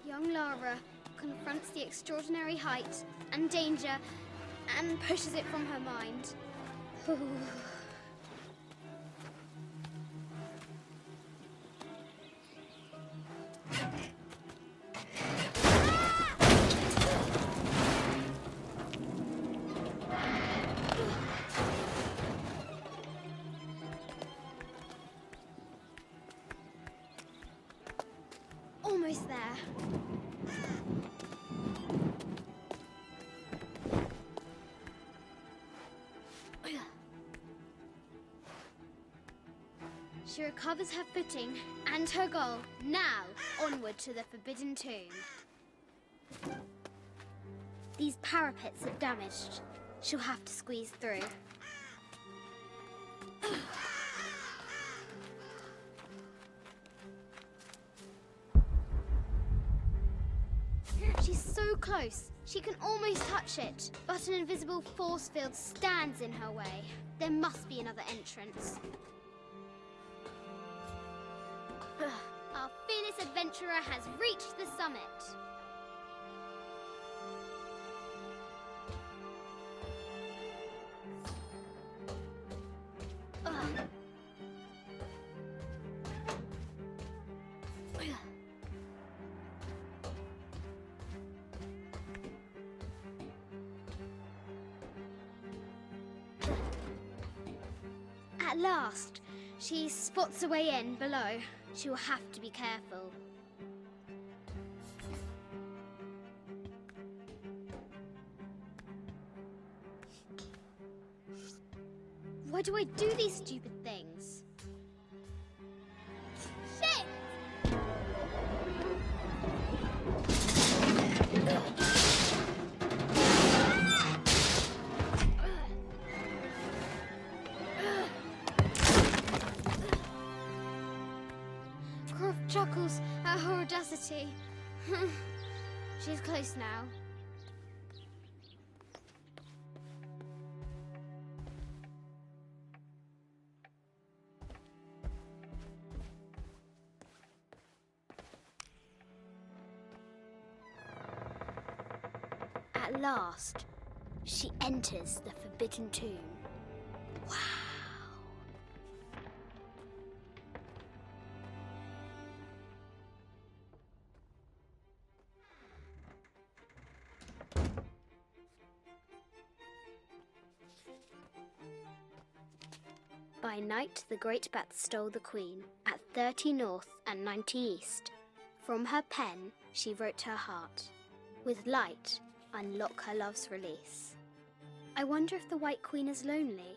Young Lara confronts the extraordinary height and danger and pushes it from her mind. Almost there. She recovers her footing and her goal. Now, onward to the Forbidden Tomb. These parapets are damaged. She'll have to squeeze through. She's so close. She can almost touch it. But an invisible force field stands in her way. There must be another entrance. Our fearless adventurer has reached the summit. At last, she spots a way in below. She will have to be careful. Why do I do these stupid things? Shit! Croft chuckles at her audacity. She's close now. At last, she enters the Forbidden Tomb. Wow! By night, the great bat stole the queen at 30 north and 90 east. From her pen, she wrote her heart. With light, unlock her love's release. I wonder if the White Queen is lonely.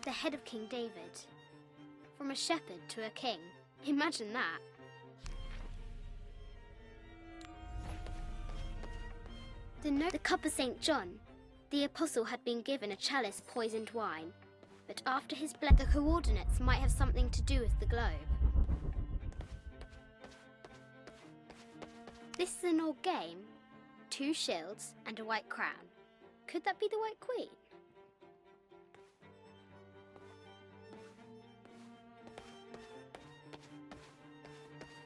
The head of King David. From a shepherd to a king. Imagine that. The cup of St. John. The apostle had been given a chalice poisoned wine, but after his blood, the coordinates might have something to do with the globe. This is an old game. 2 shields and a white crown. Could that be the White Queen?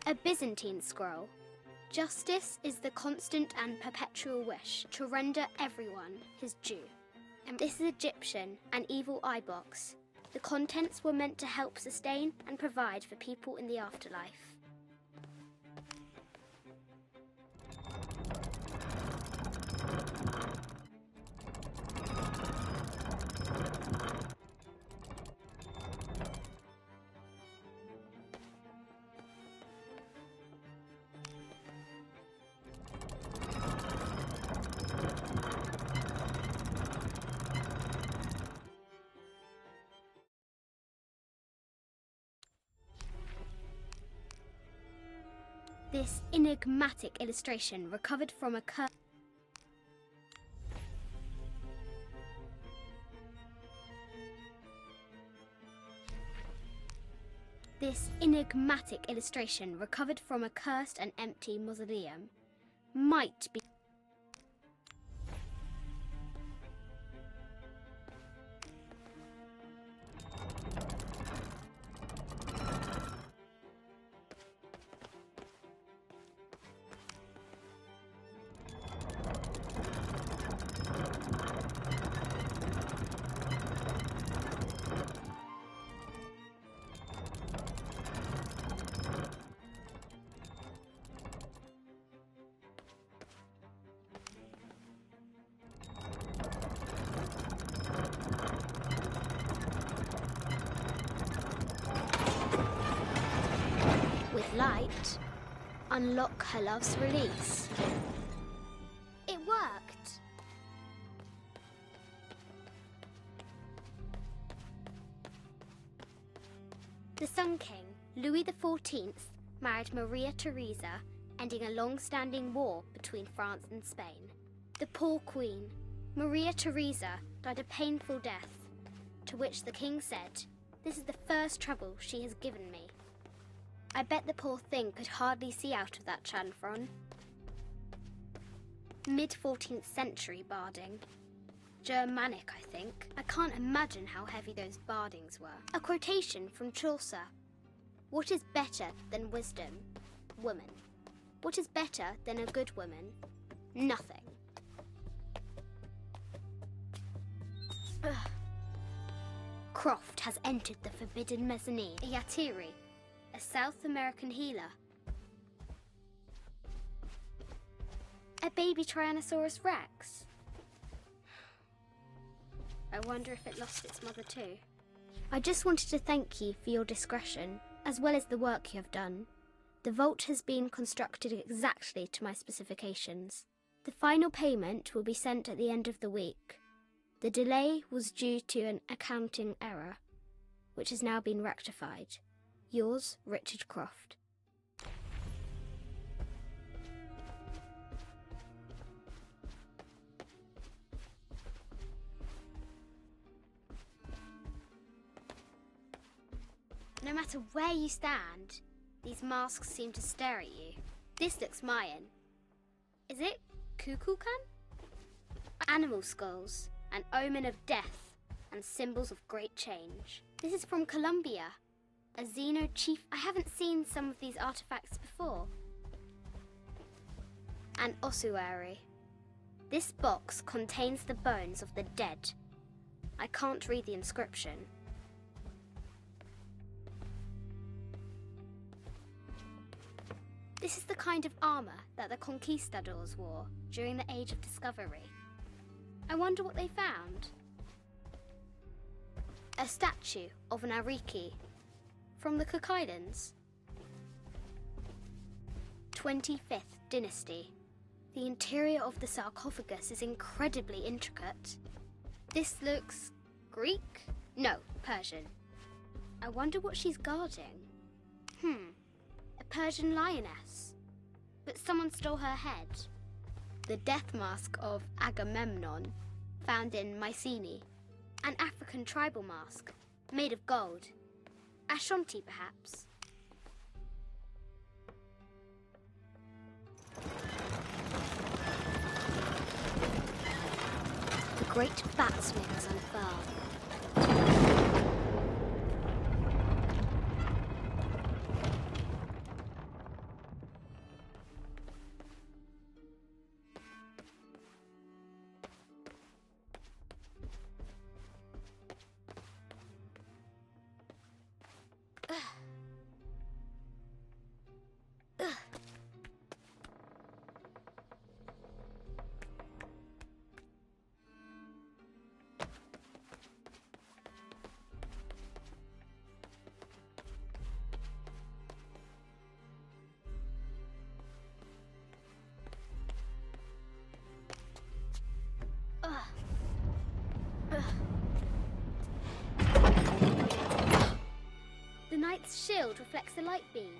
A Byzantine scroll. Justice is the constant and perpetual wish to render everyone his due. And this is Egyptian, an evil eye box. The contents were meant to help sustain and provide for people in the afterlife. This enigmatic illustration recovered from a cursed and empty mausoleum might be light, unlock her love's release. It worked! The Sun King, Louis XIV, married Maria Theresa, ending a long-standing war between France and Spain. The poor Queen, Maria Theresa, died a painful death, to which the King said, "This is the first trouble she has given me." I bet the poor thing could hardly see out of that chanfron. Mid-14th century barding. Germanic, I think. I can't imagine how heavy those bardings were. A quotation from Chaucer. What is better than wisdom? Woman. What is better than a good woman? Nothing. Ugh. Croft has entered the forbidden mezzanine. A Yatiri. A South American healer. A baby Tyrannosaurus Rex. I wonder if it lost its mother too. I just wanted to thank you for your discretion, as well as the work you have done. The vault has been constructed exactly to my specifications. The final payment will be sent at the end of the week. The delay was due to an accounting error, which has now been rectified. Yours, Richard Croft. No matter where you stand, these masks seem to stare at you. This looks Mayan. Is it Kukulkan? Animal skulls, an omen of death and symbols of great change. This is from Colombia. A Xeno chief. I haven't seen some of these artifacts before. An ossuary. This box contains the bones of the dead. I can't read the inscription. This is the kind of armour that the conquistadors wore during the Age of Discovery. I wonder what they found. A statue of an Ariki from the Cook Islands. 25th Dynasty. The interior of the sarcophagus is incredibly intricate. This looks Greek? No, Persian. I wonder what she's guarding. A Persian lioness. But someone stole her head. The death mask of Agamemnon, found in Mycenae. An African tribal mask, made of gold. Ashanti, perhaps. The great bat's wings unfurl. shield reflects the light beam.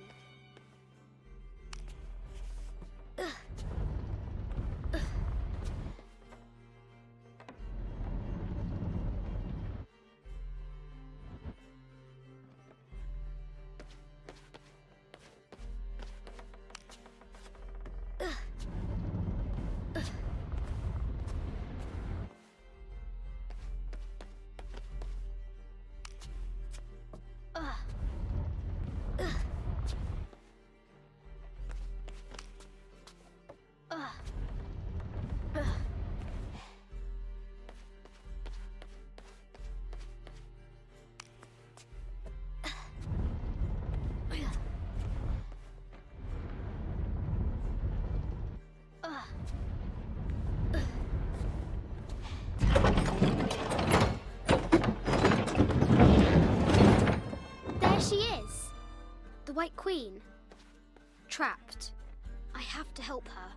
There she is! The White Queen. Trapped. I have to help her.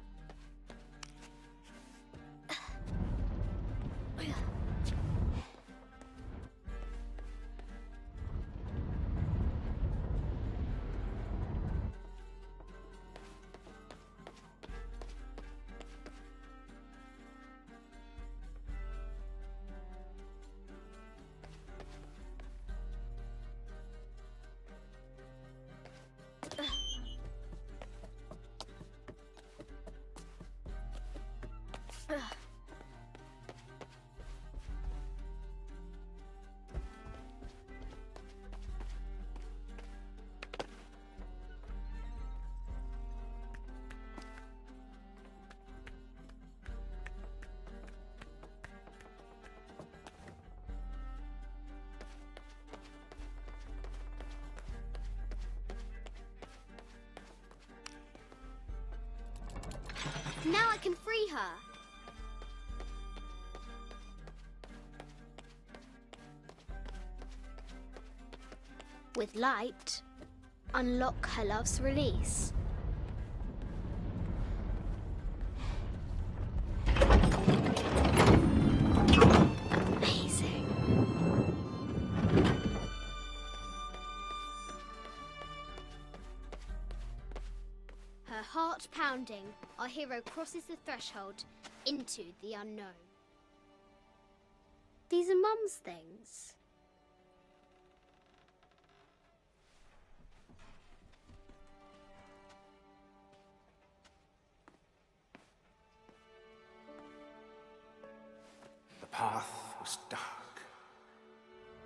Now I can free her. With light, unlock her love's release. Amazing. Her heart pounding, our hero crosses the threshold into the unknown. These are Mum's things. The path was dark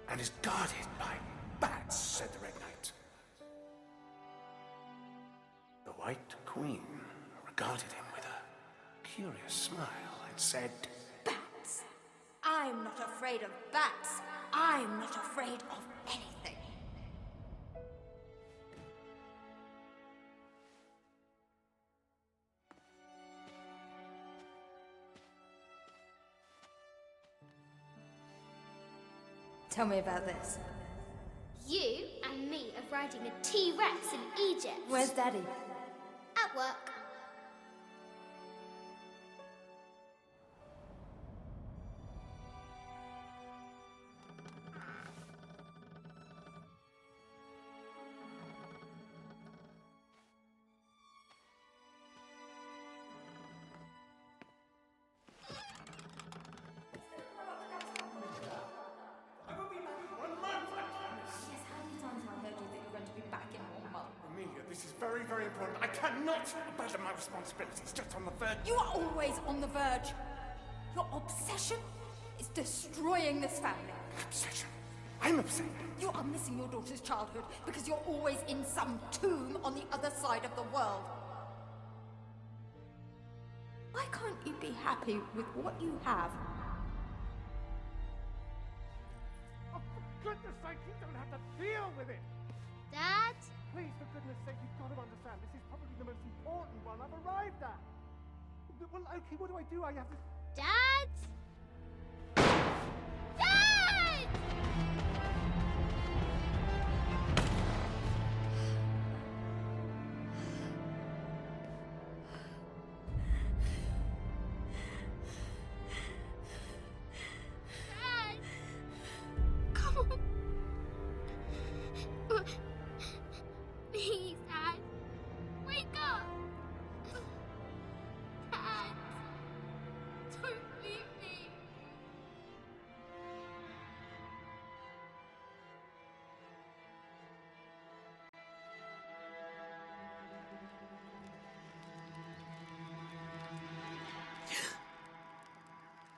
and is guarded by bats, said the Red Knight. The White Queen regarded him with a curious smile and said, Bats! I'm not afraid of bats. I'm not afraid of anything. Tell me about this. You and me are riding a T-Rex in Egypt. Where's Daddy? At work. This is very, very important. I cannot abandon my responsibilities just on the verge. You are always on the verge. Your obsession is destroying this family. Obsession? I'm upset. You are missing your daughter's childhood because you're always in some tomb on the other side of the world. Why can't you be happy with what you have? Oh, for goodness sake, you don't have to deal with it! Dad? Please, for goodness sake, you've got to understand, this is probably the most important one I've arrived at. Well, okay, what do? I have to... Dad? Dad! Dad! Come on.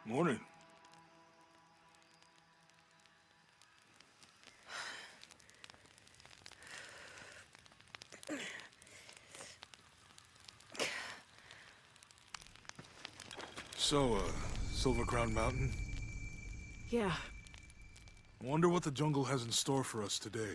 Morning. So, Silver Crown Mountain? Yeah. Wonder what the jungle has in store for us today.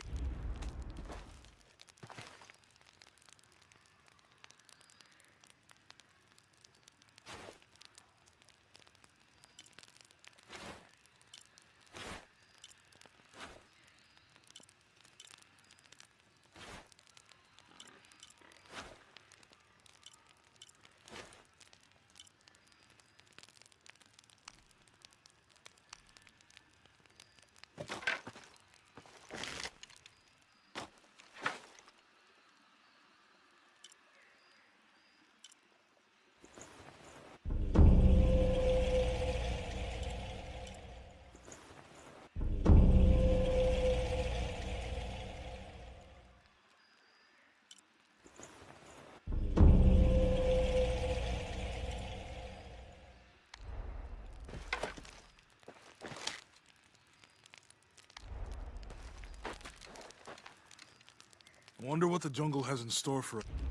Wonder what the jungle has in store for us.